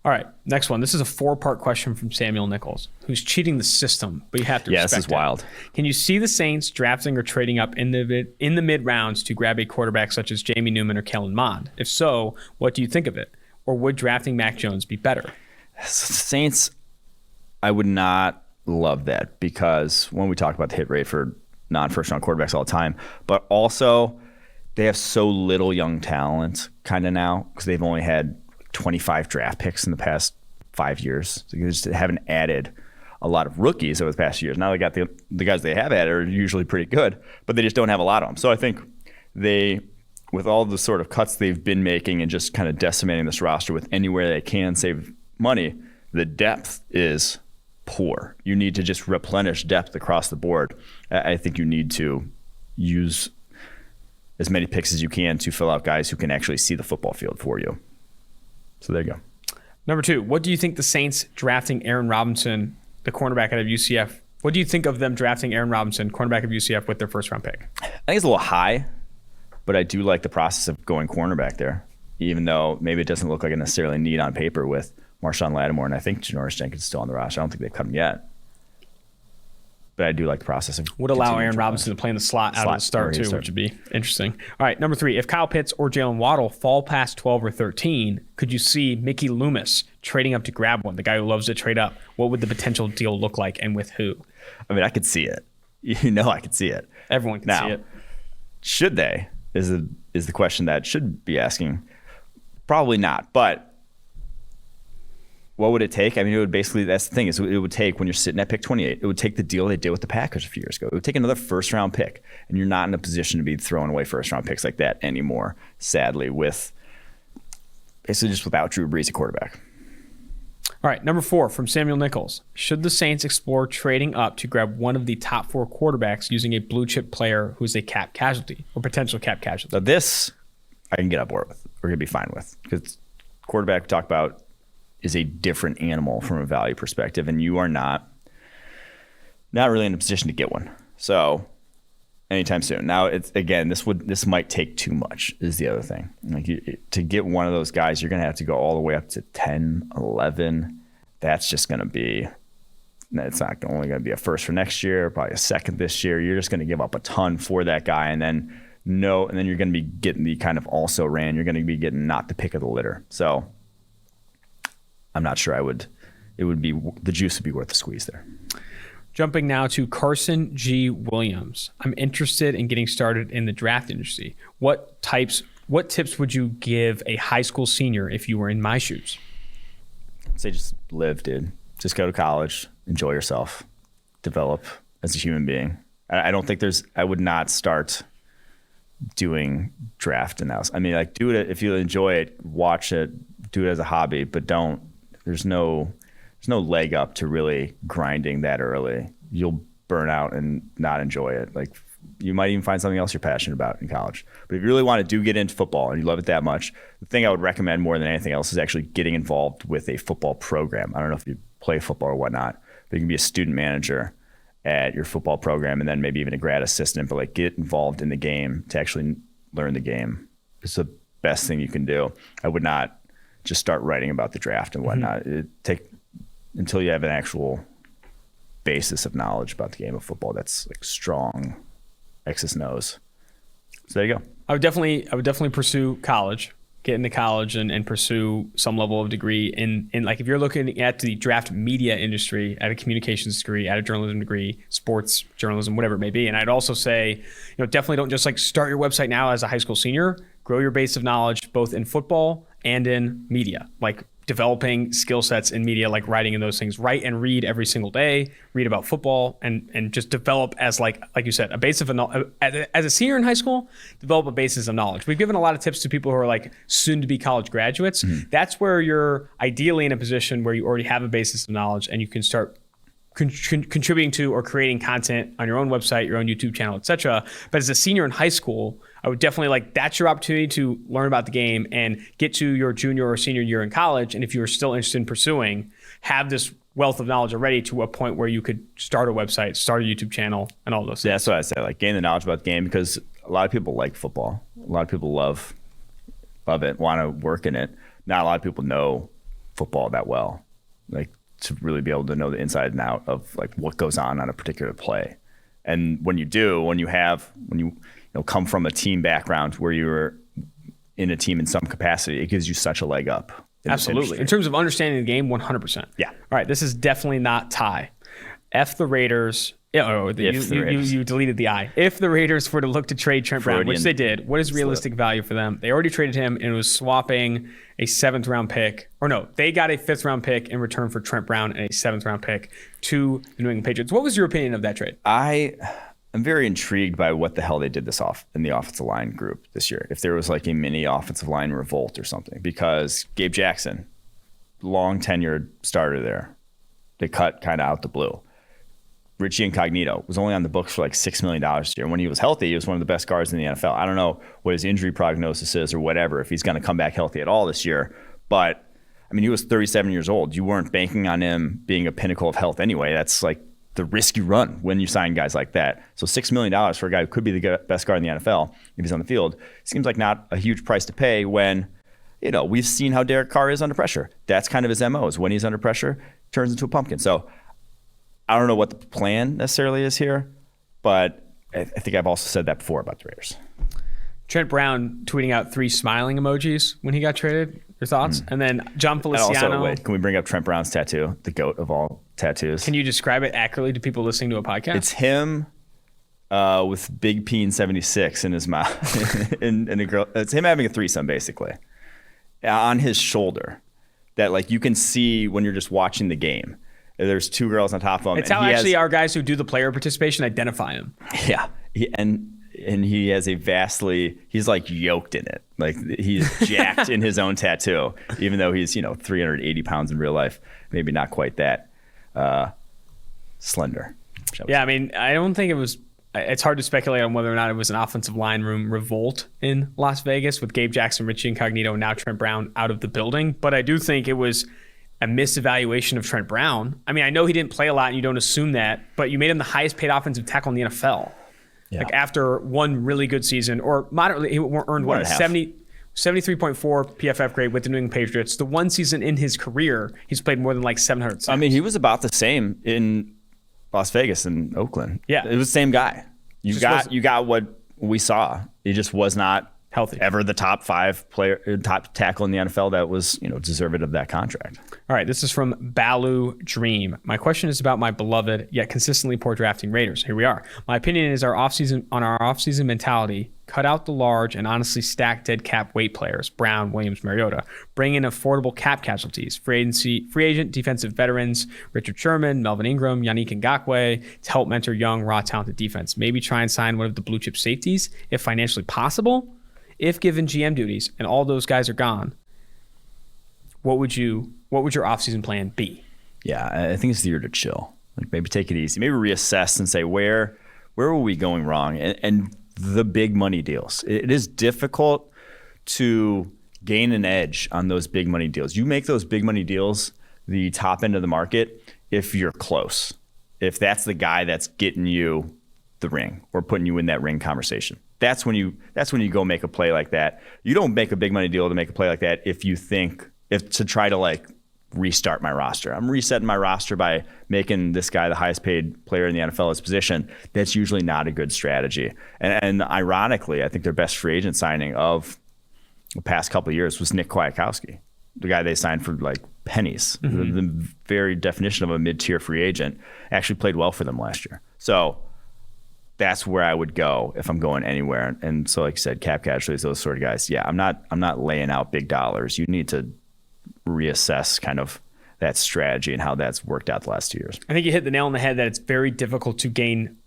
B: All right, next one. This is a 4-part question from Samuel Nichols, who's cheating the system, but you have to respect
C: this is wild.
B: Can you see the Saints drafting or trading up in the mid rounds to grab a quarterback such as Jamie Newman or Kellen Mond? If so, what do you think of it? Or would drafting Mac Jones be better?
C: Saints, I would not love that, because when we talk about the hit rate for non-first round quarterbacks all the time, but also they have so little young talent kind of now because they've only had 25 draft picks in the past 5 years. So they just haven't added a lot of rookies over the past years. Now they got the guys they have added are usually pretty good, but they just don't have a lot of them. So I think with all the sort of cuts they've been making and just kind of decimating this roster with anywhere they can save money, the depth is poor. You need to just replenish depth across the board. I think you need to use as many picks as you can to fill out guys who can actually see the football field for you. So there you go.
B: Number 2, what do you think the Saints drafting Aaron Robinson, the cornerback out of UCF? What do you think of them drafting Aaron Robinson, cornerback of UCF, with their first-round pick?
C: I think it's a little high, but I do like the process of going cornerback there, even though maybe it doesn't look like a necessarily need on paper with Marshawn Lattimore, and I think Janoris Jenkins is still on the roster. I don't think they've cut him yet. But I do like the process of
B: would allow Aaron Robinson to play in the slot out of the start too, which would be interesting. All right, number 3, if Kyle Pitts or Jalen Waddle fall past 12 or 13, could you see Mickey Loomis trading up to grab one, the guy who loves to trade up? What would the potential deal look like, and with who?
C: I mean, I could see it. I could see it.
B: Everyone can see it.
C: Should they? Is the question that should be asking. Probably not, but what would it take? I mean, it would basically, that's the thing, is it would take, when you're sitting at pick 28, it would take the deal they did with the Packers a few years ago. It would take another first-round pick, and you're not in a position to be throwing away first-round picks like that anymore, sadly, with basically just without Drew Brees at quarterback.
B: All right, number 4 from Samuel Nichols. Should the Saints explore trading up to grab one of the top 4 quarterbacks using a blue-chip player who's a cap casualty or potential cap casualty?
C: Now this, I can get on board with. We're going to be fine with, because quarterback we talk about is a different animal from a value perspective, and you are not really in a position to get one. So anytime soon. Now, it's again, this might take too much is the other thing. Like to get one of those guys, you're going to have to go all the way up to 10, 11. That's just going to be, it's not only going to be a first for next year, probably a second this year. You're just going to give up a ton for that guy, and then you're going to be getting the kind of also ran. You're going to be getting not the pick of the litter. So I'm not sure the juice would be worth the squeeze there.
B: Jumping now to Carson G. Williams. I'm interested in getting started in the draft industry. What tips would you give a high school senior if you were in my shoes?
C: I'd say just live, dude. Just go to college, enjoy yourself, develop as a human being. I don't think I would not start doing draft analysis. I mean, like, do it if you enjoy it, watch it, do it as a hobby, but there's no leg up to really grinding that early. You'll burn out and not enjoy it. Like, you might even find something else you're passionate about in college. But if you really want to get into football and you love it that much, the thing I would recommend more than anything else is actually getting involved with a football program. I don't know if you play football or whatnot, but you can be a student manager at your football program, and then maybe even a grad assistant, but like get involved in the game to actually learn the game. It's the best thing you can do. I would not just start writing about the draft and whatnot. Take until you have an actual basis of knowledge about the game of football that's like strong, X's and O's. So there you go.
B: I would definitely pursue college, get into college and pursue some level of degree in like, if you're looking at the draft media industry, at a communications degree, at a journalism degree, sports journalism, whatever it may be. And I'd also say, definitely don't just like start your website now as a high school senior. Grow your base of knowledge both in football and in media, like developing skill sets in media, like writing and those things. Write and read every single day, read about football, and just develop as like you said, a base of as a senior in high school, develop a basis of knowledge. We've given a lot of tips to people who are like soon to be college graduates. Mm-hmm. That's where you're ideally in a position where you already have a basis of knowledge and you can start contributing to or creating content on your own website, your own YouTube channel, etc. But as a senior in high school, I would definitely that's your opportunity to learn about the game and get to your junior or senior year in college. And if you're still interested in pursuing, have this wealth of knowledge already to a point where you could start a website, start a YouTube channel, and all those things.
C: Yeah, that's what I say. Like, gain the knowledge about the game, because a lot of people like football. A lot of people love it, want to work in it. Not a lot of people know football that well, like to really be able to know the inside and out of like what goes on a particular play. And when you come from a team background where you were in a team in some capacity, it gives you such a leg up.
B: Absolutely. In terms of understanding the game, 100%.
C: Yeah.
B: All right, this is definitely not Ty. F the Raiders Yeah, you deleted the I. If the Raiders were to look to trade Trent Brown, which they did, what is realistic value for them? They already traded him, and it was swapping a 7th-round pick. Or no, they got a 5th-round pick in return for Trent Brown and a 7th-round pick to the New England Patriots. What was your opinion of that trade?
C: I'm very intrigued by what the hell they did this off in the offensive line group this year. If there was like a mini offensive line revolt or something, because Gabe Jackson, long tenured starter there, they cut kind of out the blue. Richie Incognito was only on the books for like $6 million this year. When he was healthy, he was one of the best guards in the NFL. I don't know what his injury prognosis is or whatever, if he's going to come back healthy at all this year. But, I mean, he was 37 years old. You weren't banking on him being a pinnacle of health anyway. That's like the risk you run when you sign guys like that. So $6 million for a guy who could be the best guard in the NFL if he's on the field seems like not a huge price to pay when, you know, we've seen how Derek Carr is under pressure. That's kind of his MO, is when he's under pressure, turns into a pumpkin. So I don't know what the plan necessarily is here, but I think I've also said that before about the Raiders.
B: Trent Brown tweeting out 3 smiling emojis when he got traded. Your thoughts? And then John Feliciano.
C: And also, wait, can we bring up Trent Brown's tattoo, the GOAT of all tattoos?
B: Can you describe it accurately to people listening to a podcast?
C: It's him with Big P and 76 in his mouth. and a girl. It's him having a threesome, basically, on his shoulder that like you can see when you're just watching the game. There's 2 girls on top of him.
B: It's how actually our guys who do the player participation identify him.
C: Yeah. And he has he's like yoked in it. Like he's jacked in his own tattoo, even though he's, 380 pounds in real life. Maybe not quite that slender.
B: Yeah, I mean, I don't think it's hard to speculate on whether or not it was an offensive line room revolt in Las Vegas with Gabe Jackson, Richie Incognito, and now Trent Brown out of the building. But I do think it was a misevaluation of Trent Brown. I mean, I know he didn't play a lot and you don't assume that, but you made him the highest paid offensive tackle in the NFL. Yeah. Like after one really good season, or moderately, he earned what, 73.4 PFF grade with the New England Patriots. The one season in his career, he's played more than like 700 snaps.
C: I mean, he was about the same in Las Vegas and Oakland.
B: Yeah.
C: It was the same guy. You got what we saw. He just was not
B: healthy,
C: ever the top tackle in the NFL that was, deserved of that contract.
B: All right, this is from Balu Dream. My question is about my beloved yet consistently poor drafting Raiders. Here we are. My opinion is our offseason mentality. Cut out the large and honestly stack dead cap weight players, Brown, Williams, Mariota. Bring in affordable cap casualties, free agent defensive veterans, Richard Sherman, Melvin Ingram, Yannick Ngakoue, to help mentor young, raw, talented defense. Maybe try and sign one of the blue chip safeties if financially possible. If given GM duties and all those guys are gone, what would your offseason plan be?
C: Yeah, I think it's the year to chill. Like maybe take it easy. Maybe reassess and say where were we going wrong? And the big money deals. It is difficult to gain an edge on those big money deals. You make those big money deals the top end of the market if you're close. If that's the guy that's getting you the ring or putting you in that ring conversation. That's when you go make a play like that. You don't make a big money deal to make a play like that if to try to like restart my roster. I'm resetting my roster by making this guy the highest paid player in the NFL at his position. That's usually not a good strategy. And ironically, I think their best free agent signing of the past couple of years was Nick Kwiatkowski, the guy they signed for like pennies. Mm-hmm. The very definition of a mid-tier free agent actually played well for them last year. So that's where I would go if I'm going anywhere. And so, like I said, cap casualties, those sort of guys. Yeah, I'm not laying out big dollars. You need to reassess kind of that strategy and how that's worked out the last 2 years.
B: I think you hit the nail on the head that it's very difficult to gain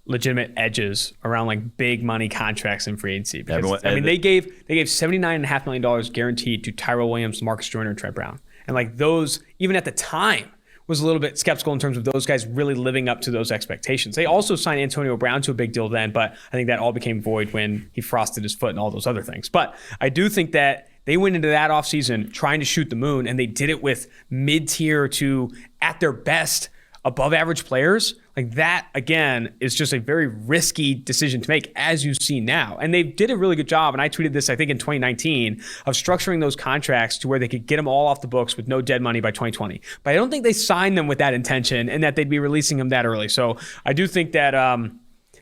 B: legitimate edges around like big money contracts in free agency. Because, they gave $79.5 million guaranteed to Tyrell Williams, Marcus Joyner, and Trent Brown. And like those, even at the time, was a little bit skeptical in terms of those guys really living up to those expectations. They also signed Antonio Brown to a big deal then, but I think that all became void when he frosted his foot and all those other things. But I do think that they went into that offseason trying to shoot the moon, and they did it with mid-tier to, at their best, above average players. Like that, again, is just a very risky decision to make, as you see now. And they did a really good job, and I tweeted this, I think, in 2019, of structuring those contracts to where they could get them all off the books with no dead money by 2020. But I don't think they signed them with that intention and that they'd be releasing them that early. So I do think that,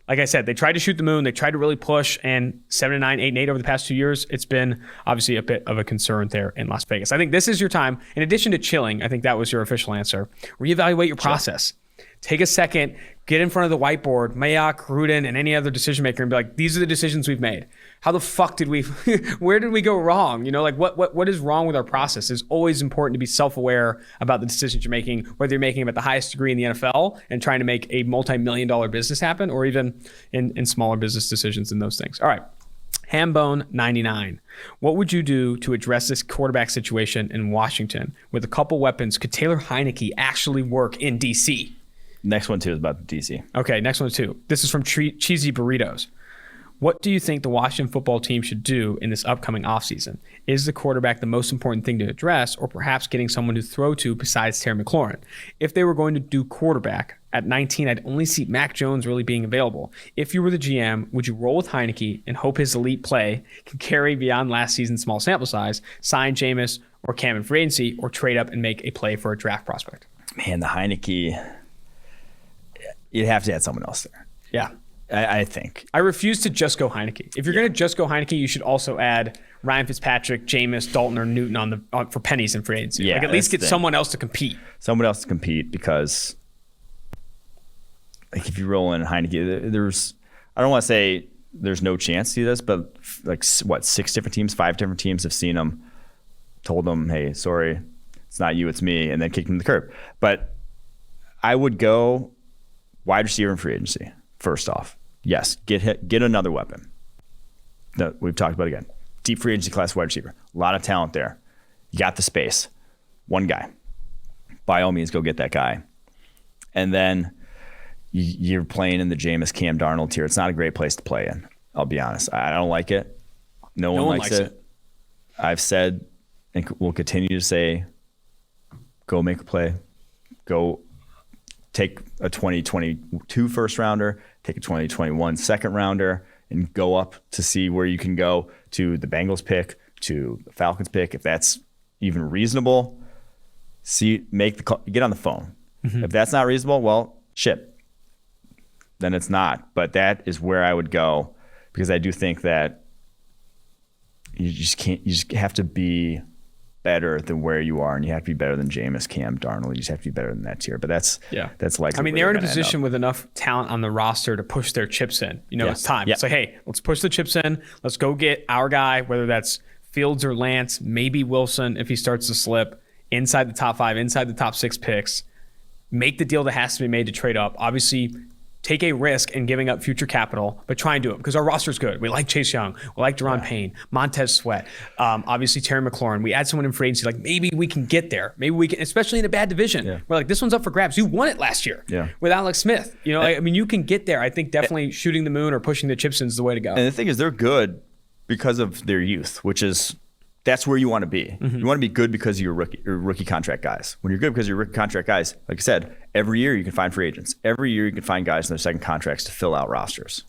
B: like I said, they tried to shoot the moon. They tried to really push, and 7-9, 8-8 over the past 2 years, it's been obviously a bit of a concern there in Las Vegas. I think this is your time. In addition to chilling, I think that was your official answer. Reevaluate your process. Take a second, get in front of the whiteboard, Mayock, Gruden, and any other decision maker, and be like, these are the decisions we've made. How the fuck did we, where did we go wrong? Like what is wrong with our process? It's always important to be self-aware about the decisions you're making, whether you're making them at the highest degree in the NFL and trying to make a multi-million-dollar business happen, or even in smaller business decisions and those things. All right. Hambone99. What would you do to address this quarterback situation in Washington? With a couple weapons, could Taylor Heineke actually work in DC?
C: Next one, too, is about DC.
B: Okay, next one, too. This is from Cheesy Burritos. What do you think the Washington football team should do in this upcoming offseason? Is the quarterback the most important thing to address, or perhaps getting someone to throw to besides Terry McLaurin? If they were going to do quarterback, at 19, I'd only see Mac Jones really being available. If you were the GM, would you roll with Heineke and hope his elite play can carry beyond last season's small sample size, sign Jameis or Cam in free agency, or trade up and make a play for a draft prospect?
C: Man, the Heineke, you'd have to add someone else there.
B: Yeah.
C: I think.
B: I refuse to just go Heineke. If you're going to just go Heineke, you should also add Ryan Fitzpatrick, Jameis, Dalton, or Newton for pennies in free agency.
C: Yeah,
B: at least get someone else to compete.
C: Someone else to compete, because if you roll in Heineke, I don't want to say there's no chance to do this, but 6 different teams, 5 different teams have seen him, told him, hey, sorry, it's not you, it's me, and then kicked him to the curb. But I would go wide receiver in free agency. First off, yes, get another weapon. That we've talked about again. Deep free agency class wide receiver. A lot of talent there. You got the space. One guy. By all means, go get that guy. And then you're playing in the Jameis Cam Darnold tier. It's not a great place to play in. I'll be honest. I don't like it. No one likes it. I've said and will continue to say, go make a play. Go take a 2022 first rounder, take a 2021 second rounder, and go up to see where you can go to the Bengals pick, to the Falcons pick, if that's even reasonable. Make the call, get on the phone. Mm-hmm. If that's not reasonable, well, shit, then it's not. But that is where I would go, because I do think that you just have to be better than where you are, and you have to be better than Jameis, Cam, Darnold. You just have to be better than that tier. But that's likely.
B: I mean, they're in a position with enough talent on the roster to push their chips in. It's time. It's like, hey, let's push the chips in. Let's go get our guy, whether that's Fields or Lance, maybe Wilson if he starts to slip, inside the top 5, inside the top 6 picks. Make the deal that has to be made to trade up. Obviously, take a risk in giving up future capital, but try and do it because our roster's good. We like Chase Young. We like Deron Payne, Montez Sweat, obviously Terry McLaurin. We add someone in free agency. Like, maybe we can get there. Maybe we can, especially in a bad division. Yeah. We're like, this one's up for grabs. You won it last year with Alex Smith. You can get there. I think definitely shooting the moon or pushing the chips in is the way to go.
C: And the thing is, they're good because of their youth, which is, that's where you want to be. Mm-hmm. You want to be good because of your rookie contract guys. When you're good because of your rookie contract guys, like I said, every year you can find free agents. Every year you can find guys in their second contracts to fill out rosters.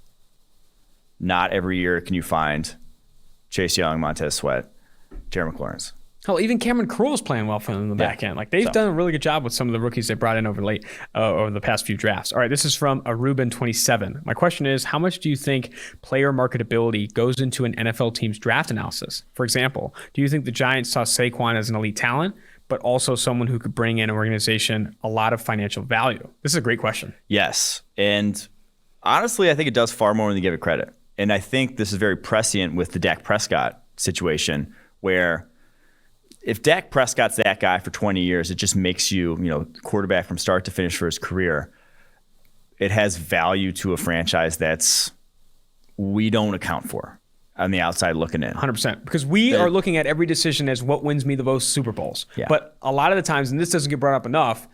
C: Not every year can you find Chase Young, Montez Sweat, Terry McLaurin's.
B: Hell, even Cameron Crowell's playing well for them in the back end. Like, they've done a really good job with some of the rookies they brought in over the past few drafts. All right, this is from Aruben27. My question is, how much do you think player marketability goes into an NFL team's draft analysis? For example, do you think the Giants saw Saquon as an elite talent, but also someone who could bring in an organization a lot of financial value? This is a great question.
C: Yes, and honestly, I think it does far more than you give it credit. And I think this is very prescient with the Dak Prescott situation, where if Dak Prescott's that guy for 20 years, it just makes you, quarterback from start to finish for his career. It has value to a franchise that's we don't account for on the outside looking in.
B: 100%. Because we are looking at every decision as what wins me the most Super Bowls. Yeah. But a lot of the times, and this doesn't get brought up enough,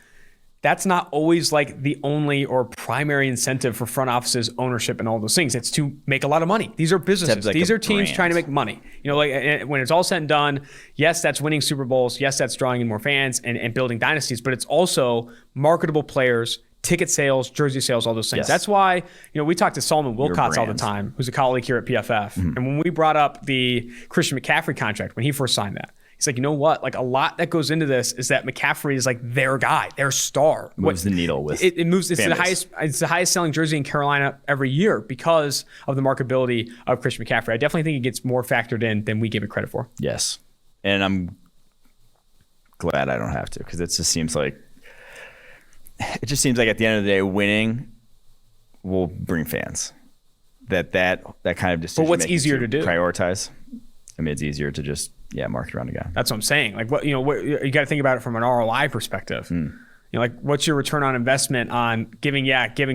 B: that's not always like the only or primary incentive for front offices, ownership, and all those things. It's to make a lot of money. These are businesses. These are teams trying to make money. When it's all said and done, yes, that's winning Super Bowls. Yes, that's drawing in more fans and building dynasties. But it's also marketable players, ticket sales, jersey sales, all those things. Yes. That's why, we talk to Solomon Wilcots all the time, who's a colleague here at PFF. Mm-hmm. And when we brought up the Christian McCaffrey contract, when he first signed that, he's like, you know what? Like, a lot that goes into this is that McCaffrey is like their guy, their star.
C: Moves the needle with
B: it moves. It's the highest selling jersey in Carolina every year because of the marketability of Christian McCaffrey. I definitely think it gets more factored in than we give it credit for.
C: Yes, and I'm glad I don't have to, because it just seems like it just seems like at the end of the day, winning will bring fans. That kind of decision.
B: But what's easier to do?
C: Prioritize. I mean, it's easier to just market around a guy.
B: That's what I'm saying. Like what you got to think about it from an ROI perspective. Like what's your return on investment on giving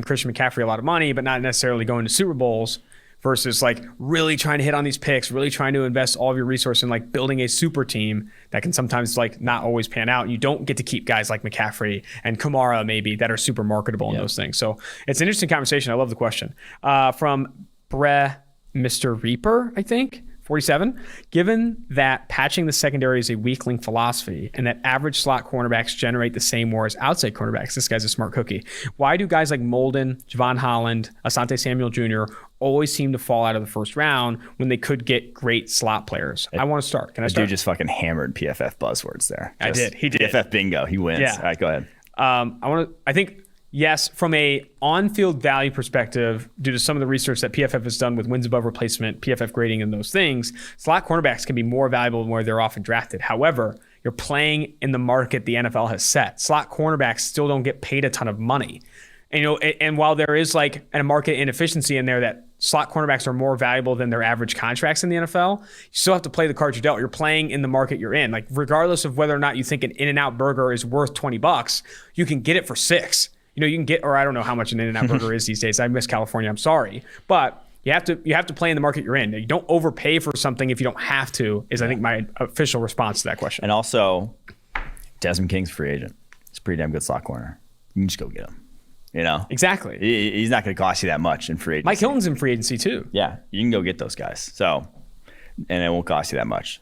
B: Christian McCaffrey a lot of money, but not necessarily going to Super Bowls, versus like really trying to hit on these picks, really trying to invest all of your resources in like building a super team that can sometimes like not always pan out. You don't get to keep guys like McCaffrey and Kamara maybe that are super marketable in those things. So it's an interesting conversation. I love the question. From Mr. Reaper, I think. 47, given that patching the secondary is a weakling philosophy and that average slot cornerbacks generate the same war as outside cornerbacks, this guy's a smart cookie. Why do guys like Molden, Javon Holland, Asante Samuel Jr. always seem to fall out of the first round when they could get great slot players? I want to start. Can I start?
C: Dude just fucking hammered PFF buzzwords there.
B: I did. He did.
C: PFF bingo. He wins.
B: Yeah.
C: All right, go ahead.
B: I think, yes, from a on-field value perspective, due to some of the research that PFF has done with wins above replacement, PFF grading, and those things, slot cornerbacks can be more valuable than where they're often drafted. However, you're playing in the market the NFL has set. Slot cornerbacks still don't get paid a ton of money. And, and while there is like a market inefficiency in there that slot cornerbacks are more valuable than their average contracts in the NFL, you still have to play the cards you're dealt. You're playing in the market you're in. Like regardless of whether or not you think an In-N-Out burger is worth $20, you can get it for $6. You can get, or I don't know how much an In-N-Out burger is these days. I miss California. I'm sorry, but you have to play in the market you're in. You don't overpay for something if you don't have to. Is I think my official response to that question.
C: And also, Desmond King's free agent. He's a pretty damn good slot corner. You can just go get him.
B: Exactly.
C: He's not going to cost you that much in free agency.
B: Mike Hilton's in free agency too.
C: Yeah, you can go get those guys. So, and it won't cost you that much.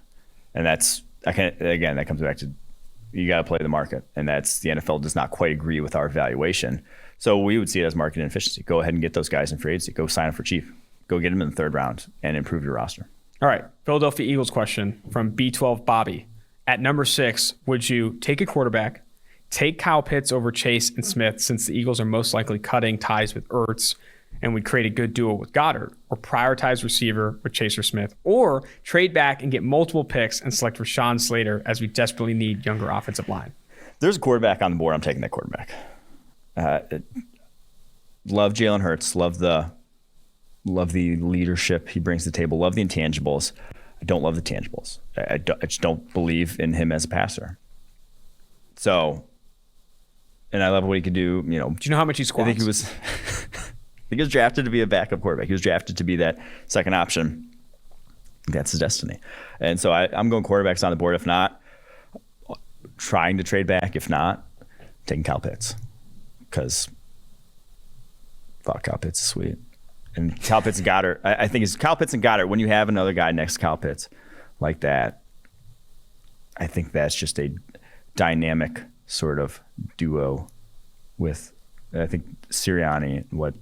C: And that comes back to. You got to play the market, and that's the NFL does not quite agree with our valuation. So we would see it as market inefficiency. Go ahead and get those guys in free agency. Go sign them for cheap. Go get them in the third round and improve your roster.
B: All right, Philadelphia Eagles question from B12 Bobby. At number 6, would you take a quarterback, take Kyle Pitts over Chase and Smith since the Eagles are most likely cutting ties with Ertz and would create a good duo with Goddard, or prioritize receiver with Chase or Smith, or trade back and get multiple picks and select Rashawn Slater as we desperately need younger offensive line?
C: There's a quarterback on the board. I'm taking that quarterback. Love Jalen Hurts. Love the leadership he brings to the table. Love the intangibles. I don't love the tangibles. I just don't believe in him as a passer. So, and I love what he could do. Do
B: you know how much he squats?
C: I think he was. I think he was drafted to be a backup quarterback. He was drafted to be that second option. That's his destiny. And so I'm going quarterbacks on the board. If not, trying to trade back. If not, taking Kyle Pitts. Because Kyle Pitts is sweet. And Kyle Pitts and Goddard, I think it's Kyle Pitts and Goddard. When you have another guy next to Kyle Pitts like that, I think that's just a dynamic sort of duo with, I think, Sirianni, what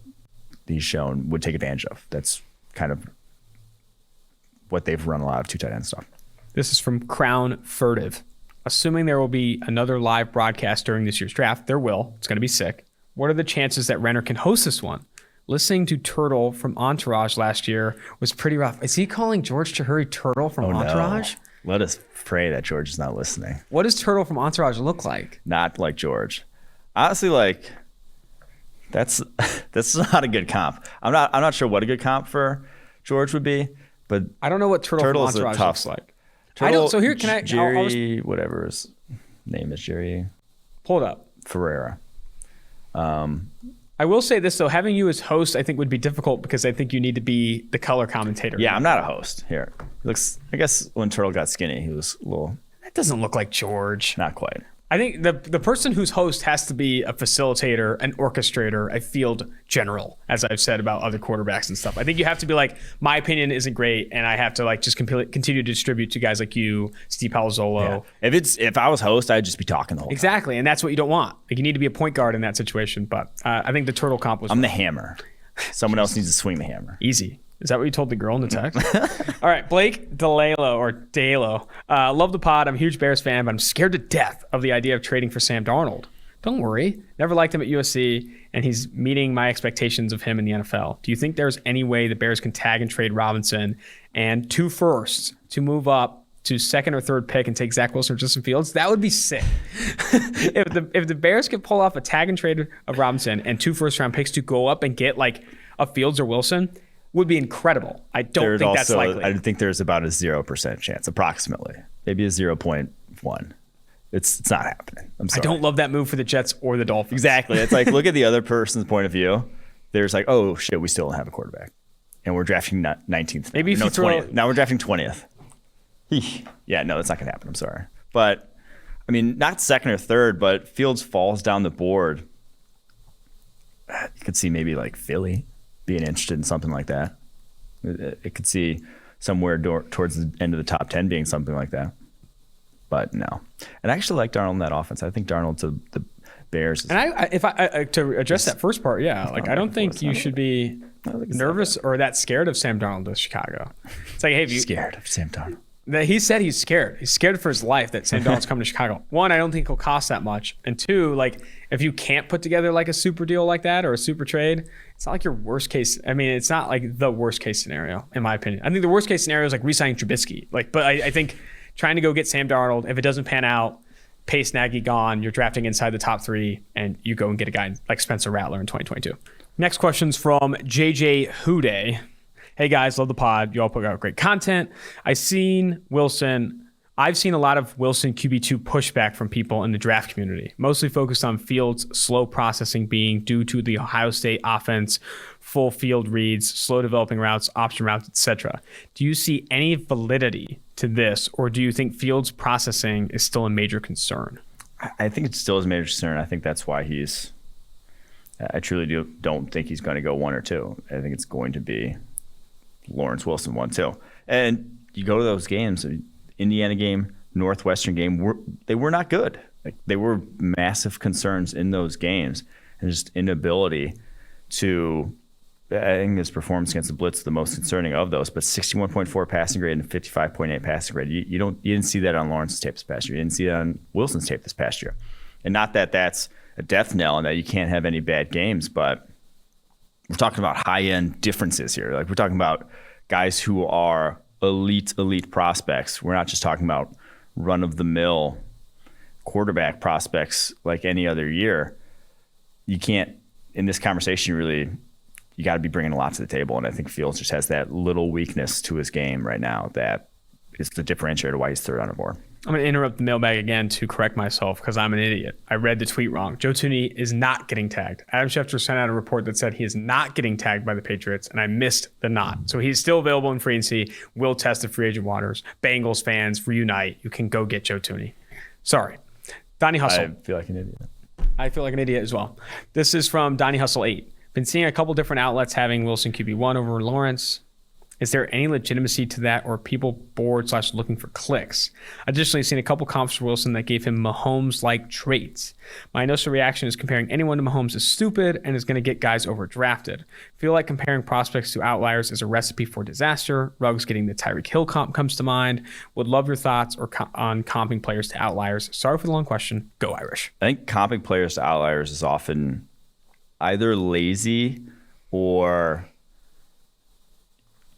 C: he's shown, would take advantage of. That's kind of what they've run a lot of two tight end stuff.
B: This is from Crown Furtive. Assuming there will be another live broadcast during this year's draft, there will. It's going to be sick. What are the chances that Renner can host this one? Listening to Turtle from Entourage last year was pretty rough. Is he calling George Chahuri Turtle from Entourage?
C: No. Let us pray that George is not listening.
B: What does Turtle from Entourage look like?
C: Not like George. Honestly, that's not a good comp. I'm not sure what a good comp for George would be, but
B: I don't know what Turtle from Entourage looks like.
C: So here, can I? Jerry, whatever his name is, Jerry.
B: Pull it up.
C: Ferreira.
B: I will say this though, having you as host, I think would be difficult because I think you need to be the color commentator.
C: Yeah, I'm not a host here. Looks. I guess when Turtle got skinny, he was a little.
B: That doesn't look like George.
C: Not quite.
B: I think the person who's host has to be a facilitator, an orchestrator, a field general, as I've said about other quarterbacks and stuff. I think you have to be like, my opinion isn't great, and I have to just continue to distribute to guys like you, Steve Palazzolo.
C: Yeah. If I was host, I'd just be talking the whole time.
B: Exactly, and that's what you don't want. You need to be a point guard in that situation. But I think the Turtle comp was.
C: I'm the hammer. Someone else needs to swing the hammer.
B: Easy. Is that what you told the girl in the text? All right, Blake Dalo. Love the pod. I'm a huge Bears fan, but I'm scared to death of the idea of trading for Sam Darnold. Don't worry. Never liked him at USC, and he's meeting my expectations of him in the NFL. Do you think there's any way the Bears can tag and trade Robinson and 2 firsts to move up to second or third pick and take Zach Wilson or Justin Fields, that would be sick. if the Bears could pull off a tag and trade of Robinson and 2 first-round picks to go up and get like a Fields or Wilson, would be incredible. I don't think that's likely.
C: I think there's about a 0% chance, approximately, maybe a 0.1. It's not happening. I'm sorry.
B: I don't love that move for the Jets or the Dolphins.
C: Exactly. It's like, look at the other person's point of view. There's like, oh shit, we still don't have a quarterback, and we're drafting 19th.
B: Maybe if you throw
C: 20th. Now we're drafting 20th. Yeah, no, that's not gonna happen. I'm sorry, but I mean, not second or third, but Fields falls down the board. You could see maybe like Philly being interested in something like that. It could see somewhere towards the end of the top 10 being something like that. But no. And I actually like Darnold in that offense. I think Darnold to the Bears.
B: And if I to address that first part, yeah, like I don't think you should be nervous or that scared of Sam Darnold to Chicago. It's like, hey, if you
C: scared of Sam Darnold.
B: He said he's scared. He's scared for his life that Sam Darnold's coming to Chicago. One, I don't think he'll cost that much. And two, like if you can't put together like a super deal like that or a super trade, it's not like your worst case. I mean, it's not like the worst case scenario, in my opinion. I think the worst case scenario is like re-signing Trubisky. But I think trying to go get Sam Darnold, if it doesn't pan out, Pace, Nagy gone, you're drafting inside the top 3, and you go and get a guy like Spencer Rattler in 2022. Next question's from JJ Houday. Hey guys, love the pod. You all put out great content. I've seen a lot of Wilson QB2 pushback from people in the draft community, mostly focused on Fields' slow processing being due to the Ohio State offense, full field reads, slow developing routes, option routes, etc. Do you see any validity to this, or do you think Fields' processing is still a major concern?
C: I think it still is a major concern. I think that's why I truly don't think he's going to go 1 or 2. I think it's going to be Lawrence Wilson 1, 2. And you go to those games, Indiana game, Northwestern game, they were not good. Like they were massive concerns in those games, and just inability to. I think his performance against the blitz is the most concerning of those. But 61.4 passing grade and 55.8 passing grade, you didn't see that on Lawrence's tape this past year. You didn't see that on Wilson's tape this past year. And not that that's a death knell and that you can't have any bad games, but we're talking about high-end differences here. Like we're talking about guys who are elite prospects. We're not just talking about run-of-the-mill quarterback prospects like any other year. You can't, in this conversation, really, you got to be bringing a lot to the table. And I think Fields just has that little weakness to his game right now that is the differentiator why he's third on the board.
B: I'm going to interrupt the mailbag again to correct myself because I'm an idiot. I read the tweet wrong. Joe Thuney is not getting tagged. Adam Schefter sent out a report that said he is not getting tagged by the Patriots, and I missed the not. So he's still available in free agency. Will test the free agent waters. Bengals fans, reunite. You can go get Joe Thuney. Sorry. Donnie Hustle.
C: I feel like an idiot.
B: I feel like an idiot as well. This is from Donnie Hustle 8. Been seeing a couple different outlets having Wilson QB1 over Lawrence. Is there any legitimacy to that, or people bored / looking for clicks? Additionally, seen a couple comps for Wilson that gave him Mahomes-like traits. My initial reaction is comparing anyone to Mahomes is stupid and is going to get guys overdrafted. Feel like comparing prospects to outliers is a recipe for disaster. Ruggs getting the Tyreek Hill comp comes to mind. Would love your thoughts on comping players to outliers. Sorry for the long question. Go Irish.
C: I think comping players to outliers is often either lazy or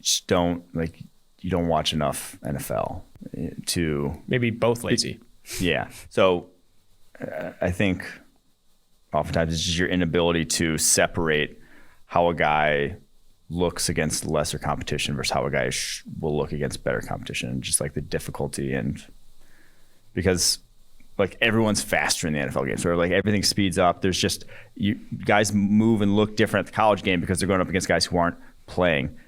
C: just you don't watch enough NFL to
B: maybe both lazy.
C: Yeah. So I think oftentimes it's just your inability to separate how a guy looks against lesser competition versus how a guy will look against better competition, and just like the difficulty. And because like everyone's faster in the NFL game, so like everything speeds up. There's just guys move and look different at the college game because they're going up against guys who aren't playing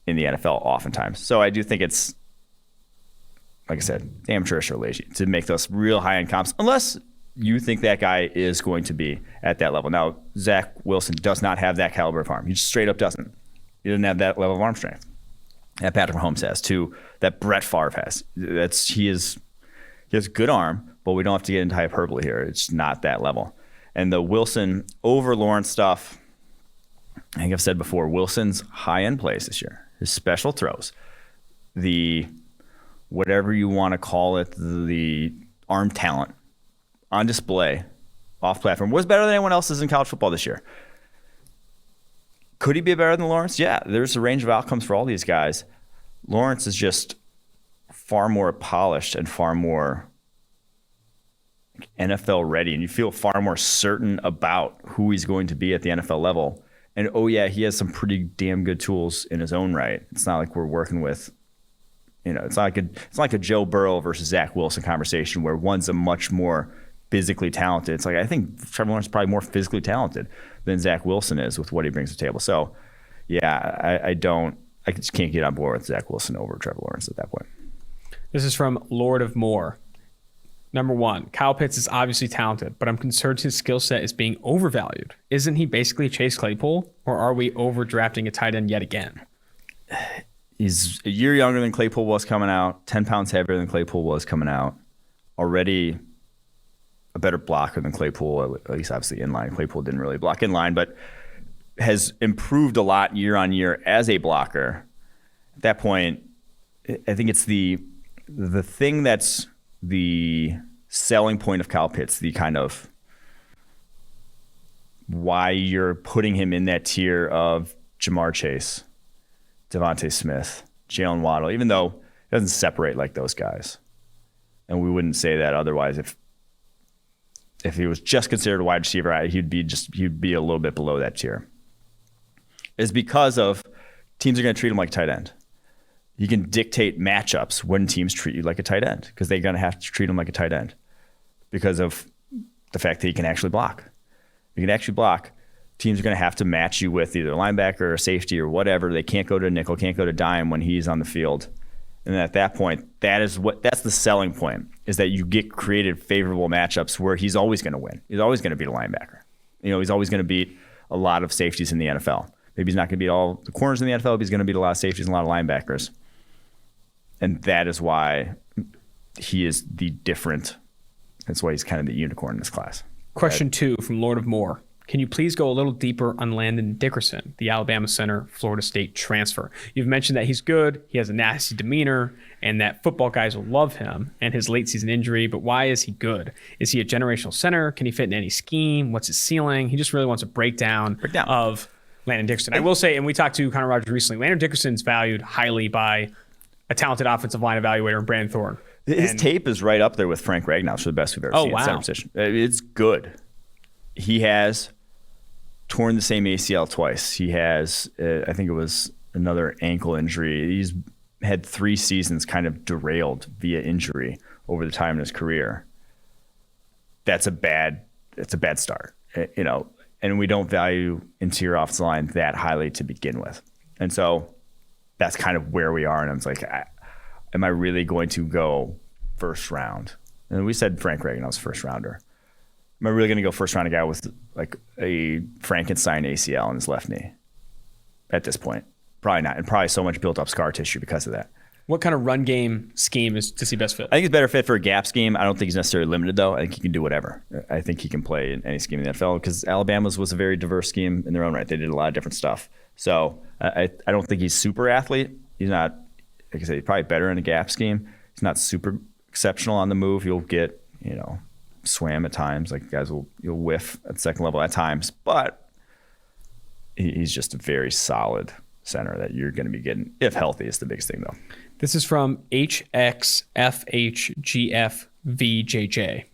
C: in the NFL oftentimes. So I do think it's, like I said, amateurish or lazy to make those real high-end comps, unless you think that guy is going to be at that level. Now, Zach Wilson does not have that caliber of arm. He just straight up doesn't. He doesn't have that level of arm strength that Patrick Mahomes has, that Brett Favre has. He has good arm, but we don't have to get into hyperbole here. It's not that level. And the Wilson over Lawrence stuff, I think I've said before, Wilson's high-end plays this year, his special throws, the whatever you want to call it, the arm talent on display off platform was better than anyone else's in college football this year. Could he be better than Lawrence? Yeah, there's a range of outcomes for all these guys. Lawrence is just far more polished and far more NFL ready, and you feel far more certain about who he's going to be at the NFL level. And he has some pretty damn good tools in his own right. It's not like we're working with, it's not like a Joe Burrow versus Zach Wilson conversation where one's a much more physically talented. It's like, I think Trevor Lawrence is probably more physically talented than Zach Wilson is with what he brings to the table. So yeah, I just can't get on board with Zach Wilson over Trevor Lawrence at that point.
B: This is from Lord of Moore. Number one, Kyle Pitts is obviously talented, but I'm concerned his skill set is being overvalued. Isn't he basically Chase Claypool, or are we overdrafting a tight end yet again?
C: He's a year younger than Claypool was coming out, 10 pounds heavier than Claypool was coming out, already a better blocker than Claypool, at least obviously in line. Claypool didn't really block in line, but has improved a lot year on year as a blocker. At that point, I think it's the thing that's the selling point of Kyle Pitts, the kind of why you're putting him in that tier of Jamar Chase, Devontae Smith, Jalen Waddle, even though it doesn't separate like those guys. And we wouldn't say that otherwise. If he was just considered a wide receiver, he'd be a little bit below that tier. Is because of teams are going to treat him like tight end. You can dictate matchups when teams treat you like a tight end because they're going to have to treat him like a tight end because of the fact that he can actually block. You can actually block. Teams are going to have to match you with either a linebacker or a safety or whatever. They can't go to nickel, can't go to dime when he's on the field. And at that point, that's the selling point, is that you get created favorable matchups where he's always going to win. He's always going to beat a linebacker. He's always going to beat a lot of safeties in the NFL. Maybe he's not going to beat all the corners in the NFL, but he's going to beat a lot of safeties and a lot of linebackers. And that is why he is the different. That's why he's kind of the unicorn in this class.
B: Question 2 from Lord of Moore. Can you please go a little deeper on Leonard Dickerson, the Alabama center, Florida State transfer? You've mentioned that he's good, he has a nasty demeanor, and that football guys will love him, and his late season injury, but why is he good? Is he a generational center? Can he fit in any scheme? What's his ceiling? He just really wants a breakdown. of Leonard Dickerson. I will say, and we talked to Connor Rogers recently, Leonard Dickerson's valued highly by a talented offensive line evaluator in Brandon Thorne.
C: His tape is right up there with Frank Ragnow for the best we've ever seen in center position. It's good. He has torn the same ACL twice. He has, I think it was another ankle injury. He's had 3 seasons kind of derailed via injury over the time in his career. That's a bad start, and we don't value interior offensive line that highly to begin with. And so that's kind of where we are. And I was like, am I really going to go first round? And we said Frank Ragnow's first rounder. Am I really going to go first round a guy with like a Frankenstein ACL in his left knee at this point? Probably not. And probably so much built up scar tissue because of that.
B: What kind of run game scheme does he best fit?
C: I think he's better fit for a gap scheme. I don't think he's necessarily limited, though. I think he can do whatever. I think he can play in any scheme in the NFL because Alabama's was a very diverse scheme in their own right. They did a lot of different stuff. So I don't think he's super athlete. He's not, like I said, he's probably better in a gap scheme. He's not super exceptional on the move. You'll get, swam at times. Like guys you'll whiff at second level at times. But he's just a very solid center that you're going to be getting, if healthy, is the biggest thing, though.
B: This is from HXFHGFVJJ. I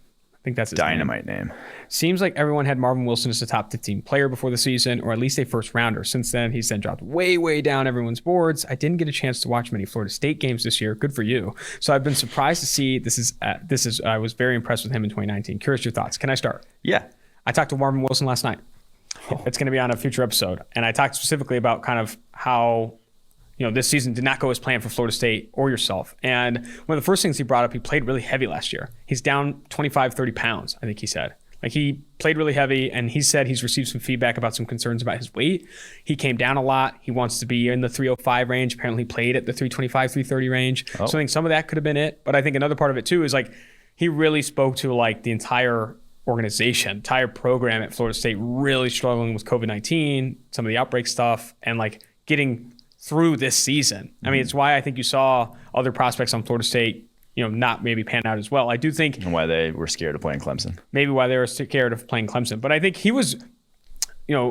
B: think that's his
C: dynamite name.
B: Seems like everyone had Marvin Wilson as a top 15 player before the season, or at least a first rounder. Since then, he's then dropped way, way down everyone's boards. I didn't get a chance to watch many Florida State games this year. Good for you. So I've been surprised to see I was very impressed with him in 2019. Curious your thoughts. Can I start?
C: Yeah.
B: I talked to Marvin Wilson last night. It's going to be on a future episode. And I talked specifically about kind of how this season did not go as planned for Florida State or yourself. And one of the first things he brought up, he played really heavy last year. He's down 25, 30 pounds, I think he said. Like he played really heavy, and he said he's received some feedback about some concerns about his weight. He came down a lot. He wants to be in the 305 range. Apparently played at the 325, 330 range. So I think some of that could have been it. But I think another part of it too is like he really spoke to like the entire organization, entire program at Florida State really struggling with COVID-19, some of the outbreak stuff, and like getting through this season. I mean, it's why I think you saw other prospects on Florida State, not maybe pan out as well. I do think...
C: And why they were scared of playing Clemson.
B: Maybe why they were scared of playing Clemson. But I think he was...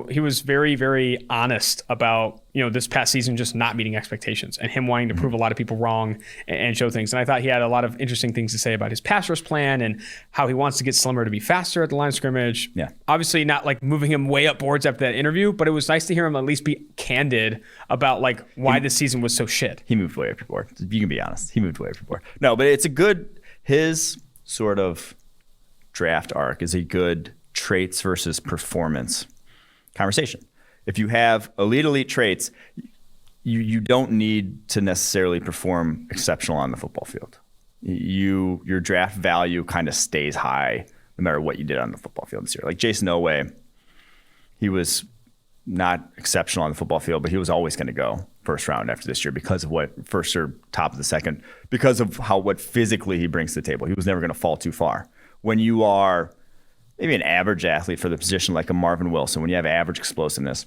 B: he was very, very honest about, this past season just not meeting expectations and him wanting to prove a lot of people wrong and show things. And I thought he had a lot of interesting things to say about his pass rush plan and how he wants to get Slimmer to be faster at the line of scrimmage.
C: Yeah.
B: Obviously not like moving him way up boards after that interview, but it was nice to hear him at least be candid about like why this season was so shit.
C: He moved way up your board. You can be honest. He moved way up your board. No, but it's his sort of draft arc is a good traits versus performance conversation. If you have elite traits, you don't need to necessarily perform exceptional on the football field. Your draft value kind of stays high no matter what you did on the football field this year. Like Jason Oweh, he was not exceptional on the football field, but he was always going to go first round after this year because of what first or top of the second, because of what physically he brings to the table. He was never going to fall too far. When you are maybe an average athlete for the position like a Marvin Wilson, when you have average explosiveness,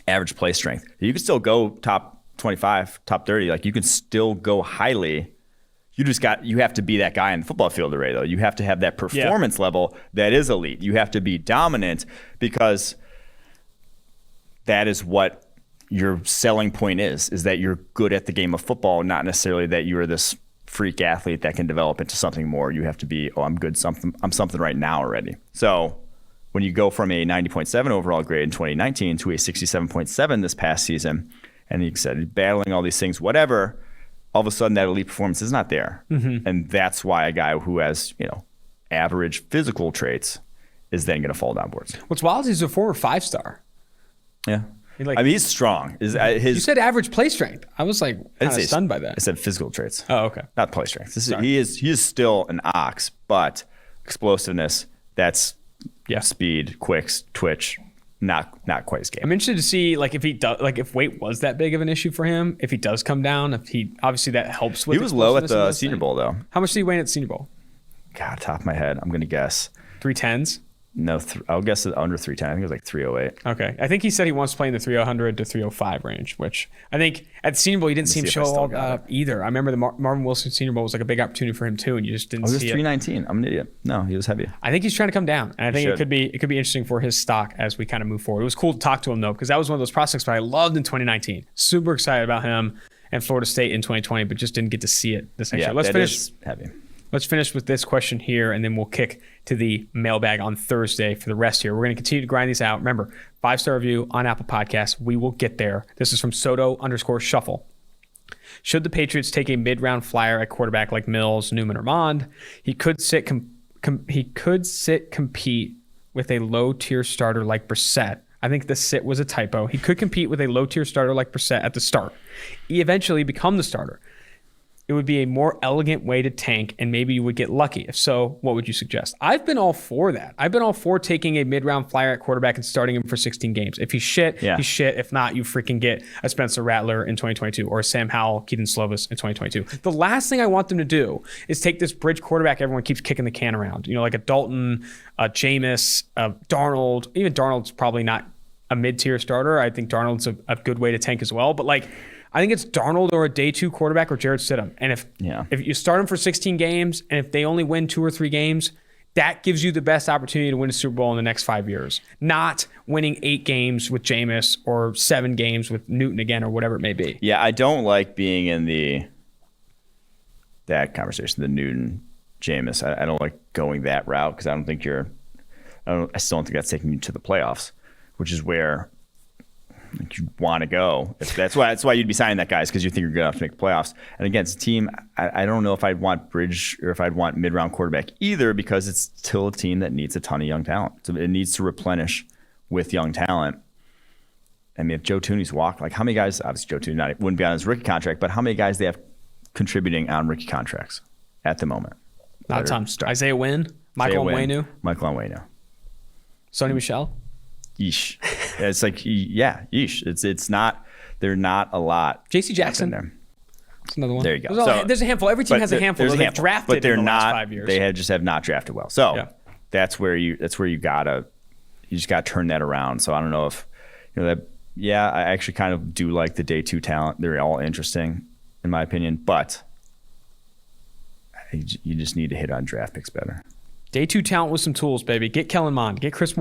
C: average play strength, you can still go top 25, top 30. Like you can still go highly. You have to be that guy on the football field already, though. You have to have that performance level that is elite. You have to be dominant because that is what your selling point is that you're good at the game of football, not necessarily that you're this freak athlete that can develop into something more. You have to be, I'm good, I'm something right now already. So when you go from a 90.7 overall grade in 2019 to a 67.7 this past season, and you said battling all these things, whatever, all of a sudden that elite performance is not there. Mm-hmm. And that's why a guy who has, average physical traits is then going to fall down boards.
B: What's wild is he's a former 5-star.
C: Yeah. He's strong. You
B: said average play strength. I was like kind of stunned by that.
C: I said physical traits.
B: Oh, okay.
C: Not play strength. He is still an ox, but explosiveness, that's speed, quick, twitch, not quite as game.
B: I'm interested to see if he does, if weight was that big of an issue for him, if he does come down, obviously that helps with.
C: He was low at the Senior Bowl though.
B: How much did he weigh at the Senior Bowl?
C: God, top of my head, I'm gonna guess
B: 310s.
C: No, I'll guess it under 310. I think it was like 308.
B: Okay. I think he said he wants to play in the 300 to 305 range, which I think at the Senior Bowl, he didn't seem show all up either. I remember the Marvin Wilson Senior Bowl was like a big opportunity for him too, and you just didn't see it.
C: He was 319. I'm an idiot. No, he was heavy.
B: I think he's trying to come down, and I think it could be interesting for his stock as we kind of move forward. It was cool to talk to him though, because that was one of those prospects that I loved in 2019. Super excited about him and Florida State in 2020, but just didn't get to see it this next year. Let's finish with this question here, and then we'll kick to the mailbag on Thursday for the rest here. We're going to continue to grind these out. Remember, 5-star review on Apple Podcasts. We will get there. This is from Soto_Shuffle. Should the Patriots take a mid-round flyer at quarterback like Mills, Newman, or Mond? He could sit compete with a low-tier starter like Brissett. I think the sit was a typo. He could compete with a low-tier starter like Brissett at the start. He eventually become the starter. It would be a more elegant way to tank, and maybe you would get lucky. If so, what would you suggest? I've been all for that. I've been all for taking a mid-round flyer at quarterback and starting him for 16 games. If he's shit, he's shit. If not, you freaking get a Spencer Rattler in 2022 or a Sam Howell, Keaton Slovis in 2022. The last thing I want them to do is take this bridge quarterback everyone keeps kicking the can around. Like a Dalton, a Jameis, a Darnold. Even Darnold's probably not a mid-tier starter. I think Darnold's a good way to tank as well. But I think it's Darnold or a day 2 quarterback or Jarrett Stidham. And if you start him for 16 games and if they only win 2 or 3 games, that gives you the best opportunity to win a Super Bowl in the next 5 years. Not winning 8 games with Jameis or 7 games with Newton again or whatever it may be.
C: Yeah, I don't like being in that conversation, the Newton, Jameis. I don't like going that route because I still don't think that's taking you to the playoffs, which is where you want to go. That's why you'd be signing that guys, because you think you're good enough to make the playoffs. And again, it's a team. I don't know if I'd want bridge or if I'd want mid-round quarterback either, because it's still a team that needs a ton of young talent. So it needs to replenish with young talent. I mean, if Joe Tooney's walked, how many guys? Obviously, Joe Tooney wouldn't be on his rookie contract, but how many guys they have contributing on rookie contracts at the moment?
B: Not a ton. Isaiah Wynn, Michael Onwenu, Sonny Michel.
C: Yeesh. It's yeesh. It's not, they're not a lot.
B: JC Jackson. That's another one.
C: There you go.
B: There's a handful. Every team has a handful. They've drafted
C: but they're
B: in the
C: not,
B: last 5 years.
C: They just have not drafted well. So that's where you just gotta turn that around. So I don't know if, I actually kind of do like the day 2 talent. They're all interesting in my opinion, but you just need to hit on draft picks better.
B: Day 2 talent with some tools, baby. Get Kellen Mond. Get Chris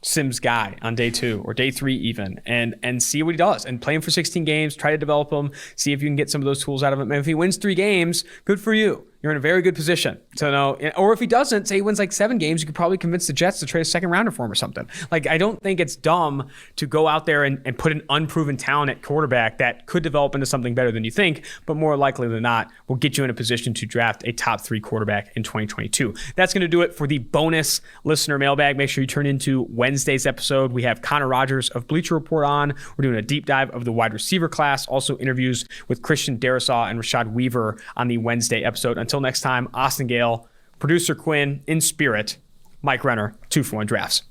B: Sims guy on day 2 or day 3 even, and see what he does and play him for 16 games, try to develop him, see if you can get some of those tools out of him. And if he wins 3 games, good for you. You're in a very good position to know. Or if he doesn't, say he wins like 7 games, you could probably convince the Jets to trade a second rounder for him or something. Like, I don't think it's dumb to go out there and put an unproven talent at quarterback that could develop into something better than you think, but more likely than not will get you in a position to draft a top 3 quarterback in 2022. That's going to do it for the bonus listener mailbag. Make sure you turn into Wednesday's episode. We have Connor Rogers of Bleacher Report on. We're doing a deep dive of the wide receiver class. Also interviews with Christian Darisaw and Rashad Weaver on the Wednesday episode. Until next time, Austin Gale, producer Quinn in spirit, Mike Renner, 2-for-1 Drafts.